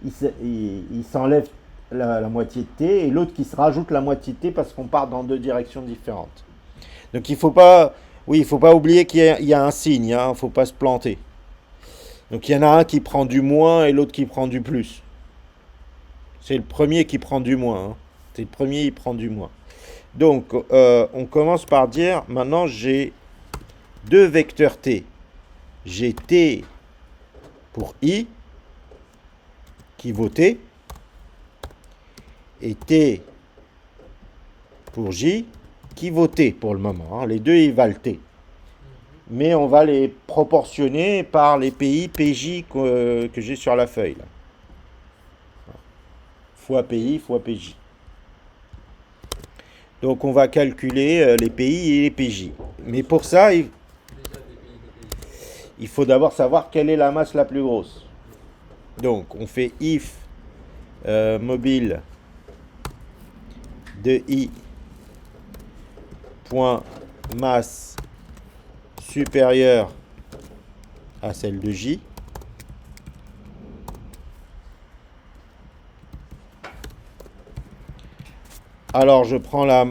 Il s'enlève la moitié de T et l'autre qui se rajoute la moitié de T parce qu'on part dans deux directions différentes. Donc il faut pas, oui, il faut pas oublier qu'il y a un signe, hein, faut pas se planter. Donc il y en a un qui prend du moins et l'autre qui prend du plus. C'est le premier qui prend du moins, hein. C'est le premier, il prend du moins. Donc on commence par dire, maintenant j'ai deux vecteurs T. J'ai T pour I, qui vaut T, et T pour J, qui vaut T pour le moment, hein. Les deux, ils valent T. Mais on va les proportionner par les PI, PJ que j'ai sur la feuille. Là. Fois PI, fois PJ. Donc on va calculer les PI et les PJ. Mais pour ça, il faut d'abord savoir quelle est la masse la plus grosse. Donc on fait if mobile de I point masse supérieure à celle de J. Alors je prends la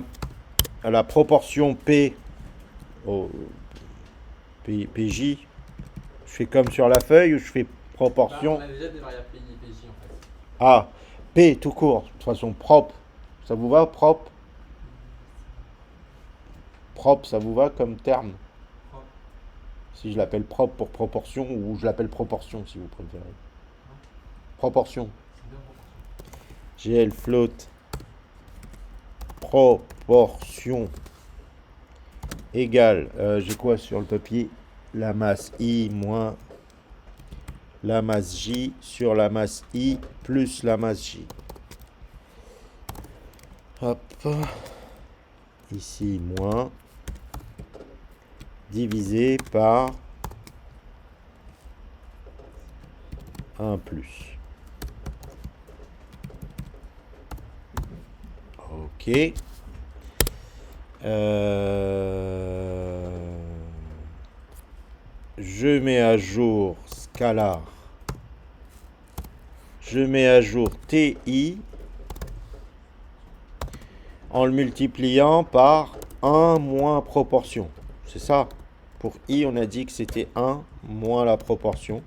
proportion P au PJ. Je fais comme sur la feuille ou je fais proportion. On a déjà des variables PI et PJ en fait. Ah, P tout court, de toute façon propre. Ça vous va, propre? Propre, ça vous va comme terme? Propre. Si je l'appelle propre pour proportion ou je l'appelle proportion si vous préférez. Proportion. C'est bien proportion. GL float proportion égale, j'ai quoi sur le papier? La masse I moins la masse J sur la masse I plus la masse J. Hop. Ici, moins. Divisé par 1 plus. Ok. Je mets à jour scalar. Je mets à jour TI en le multipliant par 1 moins proportion. C'est ça. Pour I, on a dit que c'était 1 moins la proportion.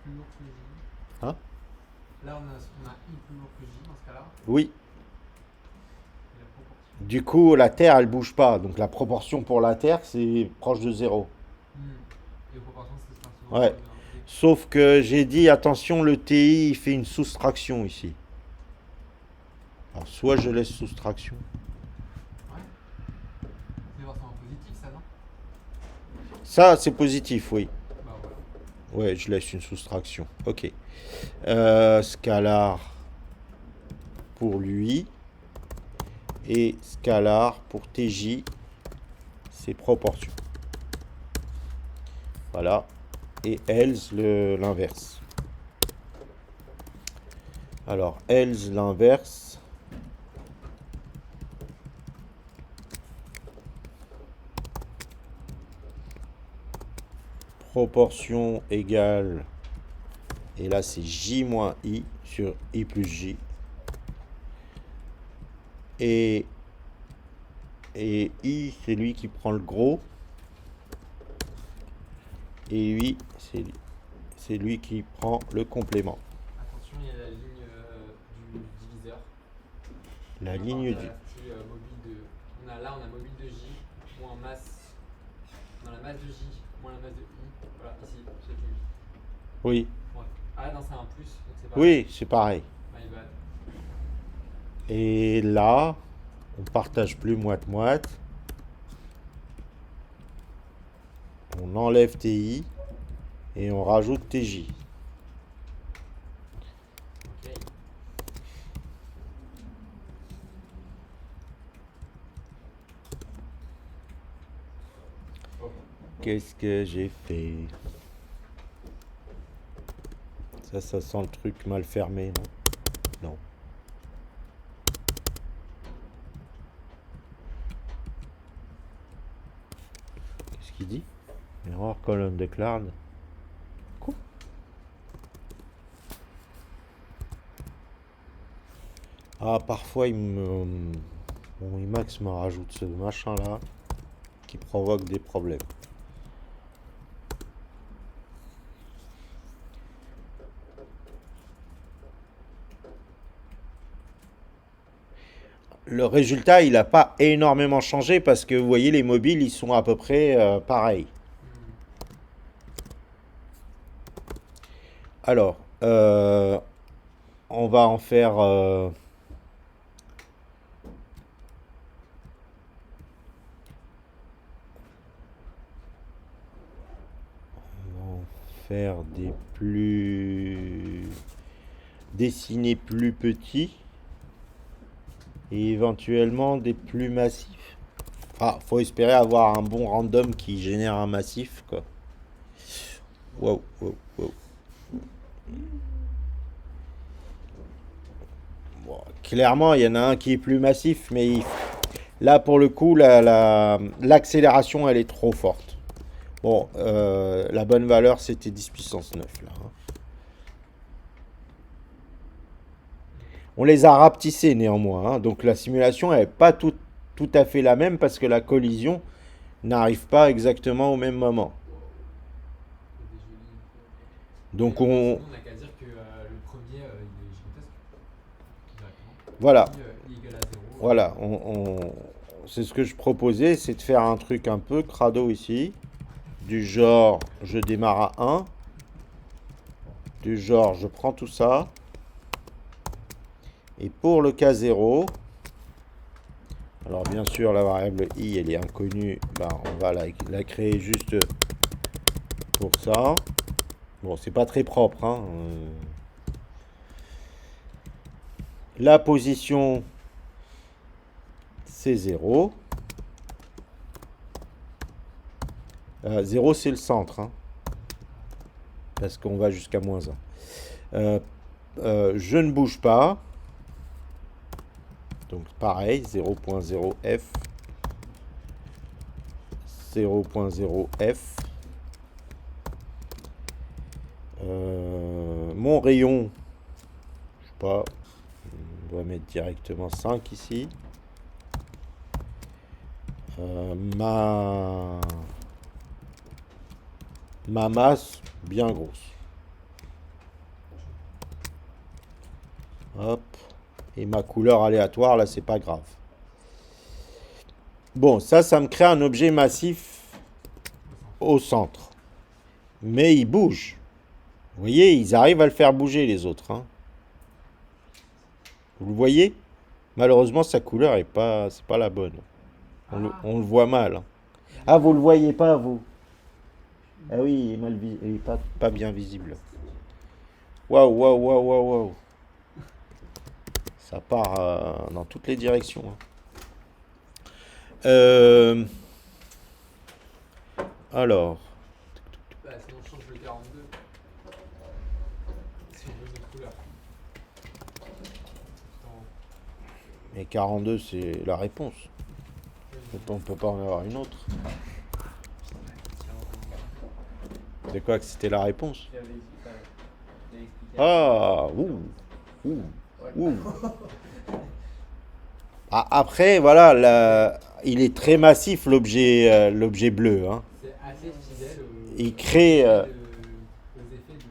Plus lourd que J. Hein? Là, on a I plus lourd que J dans ce cas-là. Oui. Et la proportion. Du coup, la Terre, elle bouge pas. Donc la proportion pour la Terre, c'est proche de 0. Et proportion, ce sera souvent. Ouais. Sauf que j'ai dit, attention, le TI, il fait une soustraction ici. Alors, soit je laisse soustraction. Ouais. C'est forcément positif, ça, non? Ça, c'est positif, oui. Bah voilà. Ouais, je laisse une soustraction. Ok. Scalar pour lui. Et scalar pour TJ, c'est proportion. Voilà. Et else, l'inverse. Alors, else, l'inverse. Proportion égale, et là c'est J moins I sur I plus J. Et I, c'est lui qui prend le gros. Et lui, c'est lui qui prend le complément. Attention, il y a la ligne du diviseur. La ligne on a du... mobile de... on a mobile de J moins masse. On a la masse de J moins la masse de I. Voilà, ici, c'est du... Oui. Ouais. Ah non, c'est un plus, donc c'est pas... Oui, c'est pareil. My bad. Et là, on partage plus moite-moite. On enlève TI et on rajoute TJ. Ok. Oh. Qu'est-ce que j'ai fait? Ça sent le truc mal fermé, non? Non. Qu'est-ce qu'il dit? Error colonne declared. Quoi? Ah, parfois mon Emacs me rajoute ce machin là qui provoque des problèmes. Le résultat, il n'a pas énormément changé parce que vous voyez, les mobiles, ils sont à peu près pareils. Hmm. Alors, on va en faire. On va en faire des plus. Dessinés plus petits et éventuellement des plus massifs. Ah, faut espérer avoir un bon random qui génère un massif, quoi. Wow, wow, wow. Bon, clairement, il y en a un qui est plus massif, mais là, pour le coup, l'accélération, elle est trop forte. Bon, la bonne valeur, c'était 10 puissance 9, là. Hein. On les a rapetissés, néanmoins. Hein, donc, la simulation n'est pas tout à fait la même parce que la collision n'arrive pas exactement au même moment. Il y a des jolis. Donc, Sinon, on n'a qu'à dire que le premier, il est gigantesque. Directement. voilà. Puis, il est égal à 0. Voilà, c'est ce que je proposais, c'est de faire un truc un peu crado ici, du genre je démarre à 1, du genre je prends tout ça, et pour le cas 0, alors bien sûr la variable i elle est inconnue, ben, on va la créer juste pour ça. Bon, c'est pas très propre, hein. La position c'est 0. 0 c'est le centre, hein, parce qu'on va jusqu'à moins 1. Je ne bouge pas. Donc pareil, 0.0f. 0.0f. Mon rayon, je sais pas, on va mettre directement 5 ici. Ma masse bien grosse. Hop. Et ma couleur aléatoire, là, c'est pas grave. Bon, ça me crée un objet massif au centre. Mais il bouge. Vous voyez, ils arrivent à le faire bouger, les autres. Hein. Vous le voyez? Malheureusement, sa couleur est pas, c'est pas la bonne. On le voit mal. Ah, vous le voyez pas, vous? Ah oui, il est, il est pas bien visible. Waouh, waouh, waouh, waouh, waouh. Ça part dans toutes les directions. Hein. Alors, Bah, sinon, on change le 42. Si on veut une autre couleur. Tout en haut. et 42, c'est la réponse. Oui, On peut pas en avoir une autre. tiens, C'est quoi que c'était la réponse? J'avais expliqué. Ah, ouh, ouh, ouh. Ah, après, voilà, il est très massif l'objet bleu. Hein. c'est assez fidèle Il crée. aux effets de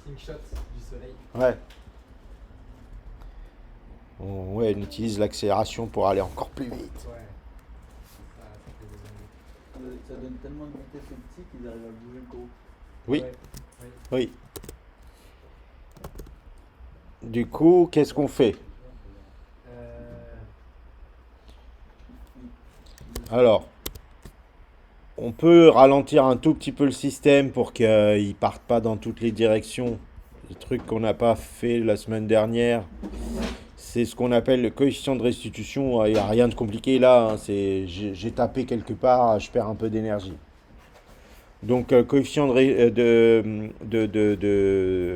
slingshot du soleil. Ouais. Ouais, on utilise l'accélération pour aller encore plus vite. Ouais. Ça fait des années. Ça donne tellement de vitesse au petit qu'ils arrivent à bouger le gros. Oui, Ouais, oui. oui. Du coup, qu'est-ce qu'on fait? Euh, Alors, On peut ralentir un tout petit peu le système pour qu'il ne parte pas dans toutes les directions. Le truc qu'on n'a pas fait la semaine dernière, c'est ce qu'on appelle le coefficient de restitution. Il n'y a rien de compliqué là, hein. J'ai tapé quelque part, je perds un peu d'énergie. Donc, coefficient de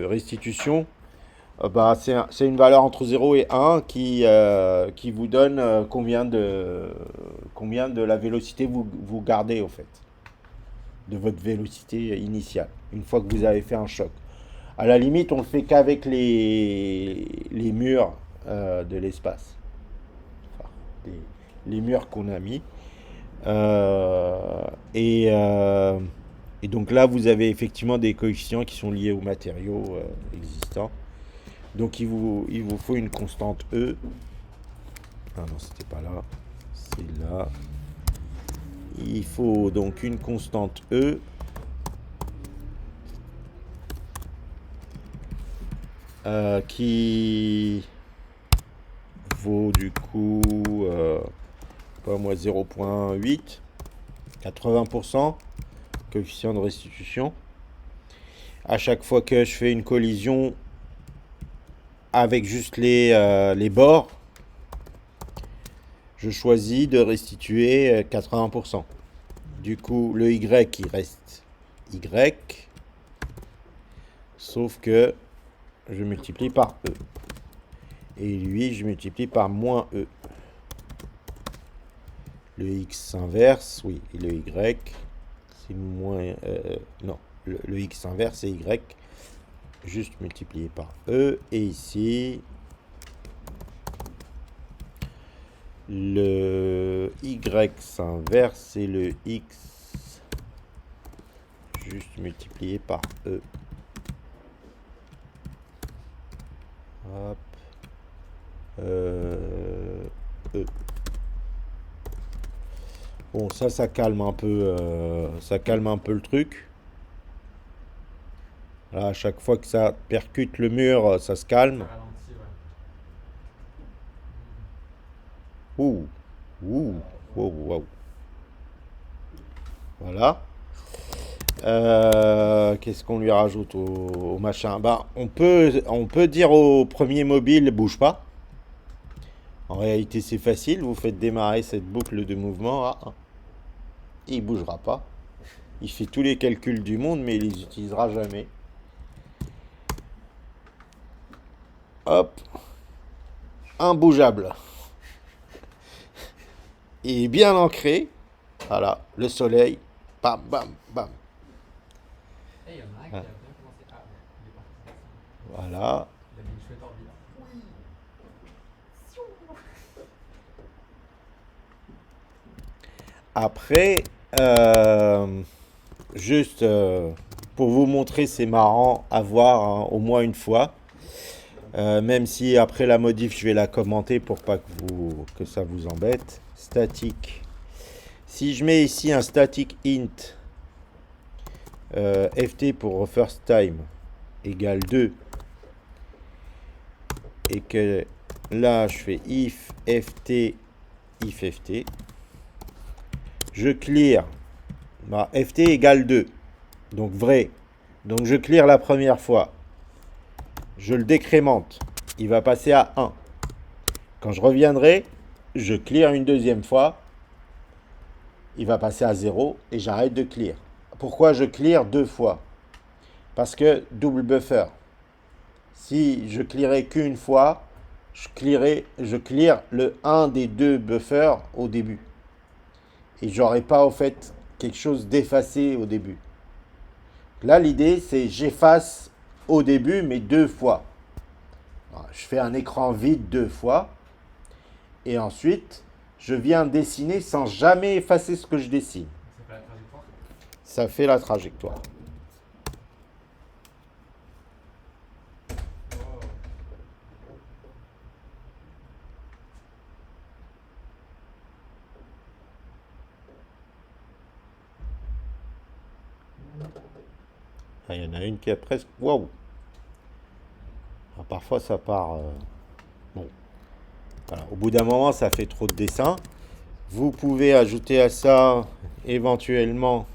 restitution, bah, c'est une valeur entre 0 et 1 qui vous donne combien de la vélocité vous gardez, au fait, de votre vélocité initiale, une fois que vous avez fait un choc. À la limite, on le fait qu'avec les murs de l'espace. Enfin, les murs qu'on a mis. Euh, et, euh, et donc là, vous avez effectivement des coefficients qui sont liés aux matériaux existants. Donc il vous faut une constante E. Ah non, c'était pas là. C'est là. Il faut donc une constante E qui vaut du coup, pas moi, 0,8, 80%, coefficient de restitution. À chaque fois que je fais une collision avec juste les bords, je choisis de restituer 80%. Du coup, le Y, il reste Y, sauf que je multiplie par E. Et lui, je multiplie par moins E. Le X inverse, oui, et le Y, c'est moins... non, le X inverse, c'est Y, juste multiplié par E. Et ici, le Y inverse, c'est le X, juste multiplié par E. Hop. E. Bon, ça calme un peu, le truc. Là, à chaque fois que ça percute le mur, ça se calme. Ça ralentit, ouais. Ouh, ouh, wow, wow. Voilà. Qu'est-ce qu'on lui rajoute au machin? Bah, on peut dire au premier mobile, bouge pas. En réalité, c'est facile. Vous faites démarrer cette boucle de mouvement. Ah, il bougera pas. Il fait tous les calculs du monde, mais il les utilisera jamais. Hop, imbougeable. Il est bien ancré. Voilà, le soleil. Bam, bam, bam. Et il y en a un qui a bien commencé. Ah, ouais, il est parti. Voilà. Il avait une chouette orbite. Après, juste pour vous montrer, c'est marrant à voir, hein, au moins une fois. Même si après la modif, je vais la commenter pour pas que ça vous embête. Statique. Si je mets ici un static int ft pour first time égale 2 et que là je fais if ft, je clear, bah, ft égale 2, donc vrai, donc je clear la première fois, je le décrémente, il va passer à 1. Quand je reviendrai, je clear une deuxième fois, il va passer à 0 et j'arrête de clear. Pourquoi je clear deux fois? Parce que double buffer. Si je clearais qu'une fois, je clear le 1 des deux buffers au début. Et j'aurais pas au fait quelque chose d'effacé au début. Là, l'idée, c'est j'efface au début, mais deux fois. Alors, je fais un écran vide deux fois. Et ensuite, je viens dessiner sans jamais effacer ce que je dessine. Ça fait la trajectoire. Ça fait la trajectoire. Wow. Ah, il y en a une qui est presque... Waouh! Parfois, ça part... Bon. Voilà. Au bout d'un moment, ça fait trop de dessins. Vous pouvez ajouter à ça éventuellement,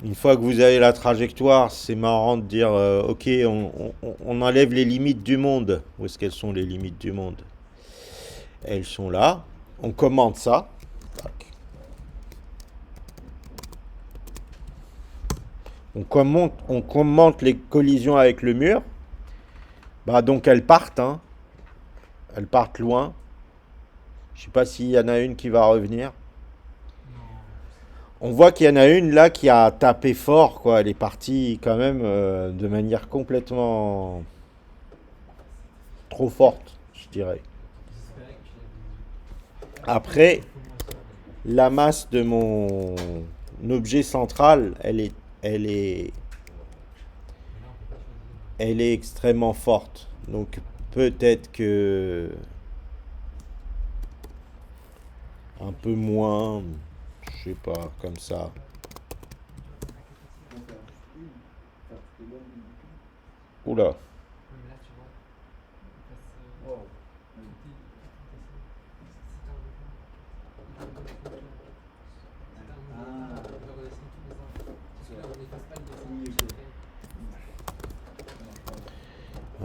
une fois que vous avez la trajectoire, c'est marrant de dire ok, on enlève les limites du monde. Où est-ce qu'elles sont les limites du monde? Elles sont là. On commente ça. Tac. On commente les collisions avec le mur. Bah donc elles partent, hein. Elles partent loin. Je sais pas s'il y en a une qui va revenir. Non. On voit qu'il y en a une là qui a tapé fort, quoi. Elle est partie quand même de manière complètement trop forte, je dirais. J'espérais que tu l'avais. Après, Faut moins ça. la masse de mon objet central, elle est, Mais là, on peut pas choisir. elle est extrêmement forte. Donc peut-être que un peu moins, je sais pas, comme ça. On peut faire juste une. Faire toutes les bonnes une. Oula, Ouais, mais là, tu vois, on passe. Wow. Oui, ok.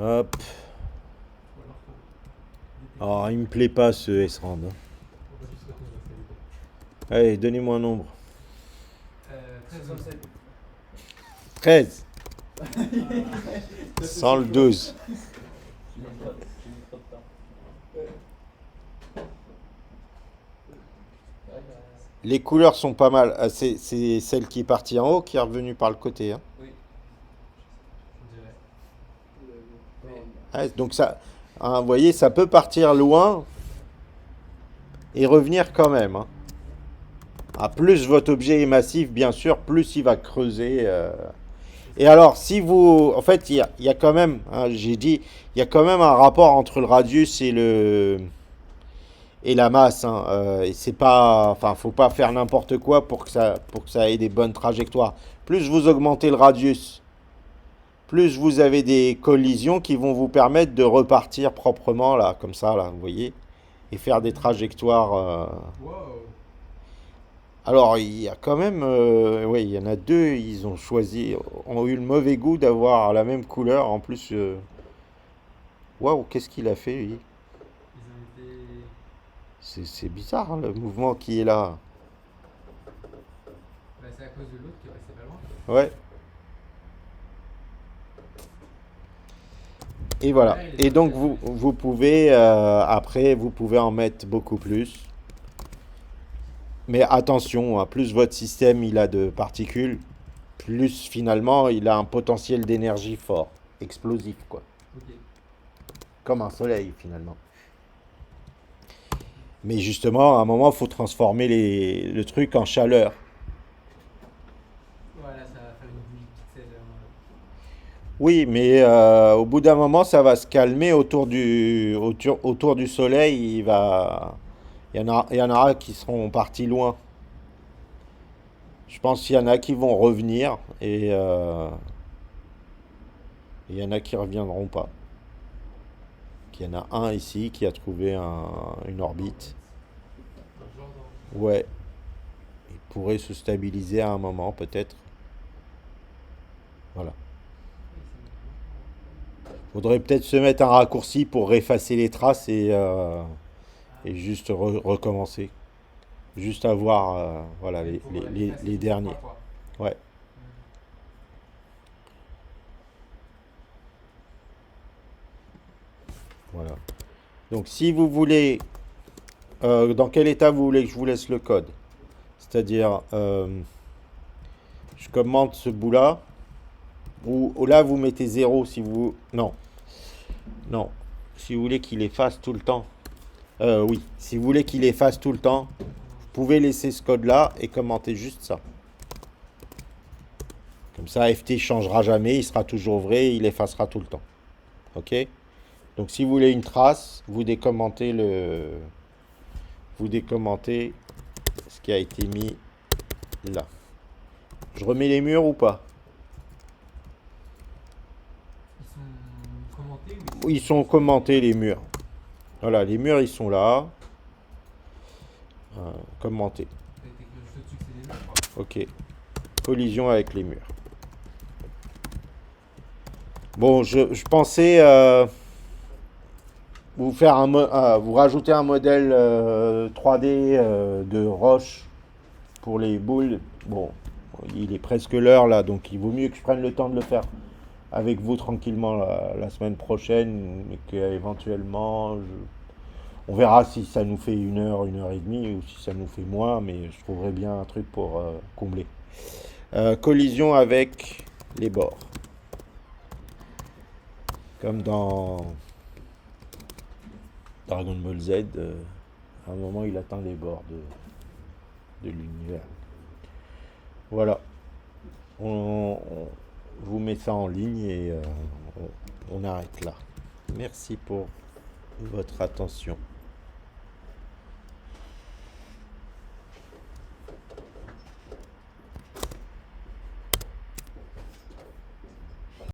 hop. Oh, il me plaît pas ce S-Rand. Hein. Allez, donnez-moi un nombre. 67. 13. Sans le 12. J'ai mis trop de temps. Les couleurs sont pas mal. Ah, c'est celle qui est partie en haut qui est revenue par le côté. Hein. Oui. Je dirais. Ah, donc ça, hein, vous voyez, ça peut partir loin et revenir quand même. Hein. Ah, plus votre objet est massif, bien sûr, plus il va creuser. Et alors, si vous... En fait, il y a quand même, hein, j'ai dit, il y a quand même un rapport entre le radius et la masse. Hein. Et c'est pas... Enfin, faut pas faire n'importe quoi pour que ça ait des bonnes trajectoires. Plus vous augmentez le radius, plus vous avez des collisions qui vont vous permettre de repartir proprement, là, comme ça, là, vous voyez, et faire des trajectoires... Wow. Alors, il y a quand même, oui, il y en a deux, ils ont choisi, ont eu le mauvais goût d'avoir la même couleur. En plus, waouh, qu'est-ce qu'il a fait, lui? Ils ont été. C'est bizarre, hein, le mouvement qui est là. Bah, c'est à cause de l'autre qui est passé pas loin. Ouais. Et voilà. Ouais, il est Et donc, parti. vous pouvez, après, vous pouvez en mettre beaucoup plus. Mais attention, hein, plus votre système il a de particules, plus finalement il a un potentiel d'énergie fort, explosif, quoi. Ok. Comme un soleil, finalement. Mais justement, à un moment, il faut transformer le truc en chaleur. Voilà, ça va faire une bougie de pixels. Oui, mais au bout d'un moment, ça va se calmer autour du soleil. Il y en aura qui seront partis loin. Je pense qu'il y en a qui vont revenir et il y en a qui reviendront pas. Il y en a un ici qui a trouvé une orbite. Un genre d'ordi. Ouais, il pourrait se stabiliser à un moment peut-être. Voilà. Faudrait peut-être se mettre un raccourci pour effacer les traces et juste recommencer. Juste avoir voilà, Pour l'effacer les deux, derniers. trois fois. Ouais. Voilà. Donc si vous voulez, dans quel état vous voulez que je vous laisse le code? C'est-à-dire, je commente ce bout-là, ou là vous mettez 0 si vous... Non, non. Si vous voulez qu'il efface tout le temps. Oui, si vous voulez qu'il efface tout le temps, vous pouvez laisser ce code-là et commenter juste ça. Comme ça, FT changera jamais, il sera toujours vrai, il effacera tout le temps. Ok? Donc si vous voulez une trace, vous décommentez ce qui a été mis là. Je remets les murs ou pas? Ils sont commentés ou Ils sont commentés les murs. Voilà, les murs ils sont là. commenter. Avec juste au-dessus que c'est des murs, quoi. Ok. Collision avec les murs. Bon, je pensais vous rajouter un modèle 3D de roche pour les boules. Bon, il est presque l'heure là, donc il vaut mieux que je prenne le temps de le faire avec vous tranquillement la semaine prochaine, et qu'éventuellement, on verra si ça nous fait 1 heure et demie, ou si ça nous fait moins, mais je trouverai bien un truc pour combler. Collision avec les bords. Comme dans Dragon Ball Z, à un moment il atteint les bords de l'univers. Voilà. Je vous mets ça en ligne et on arrête là. Merci pour votre attention.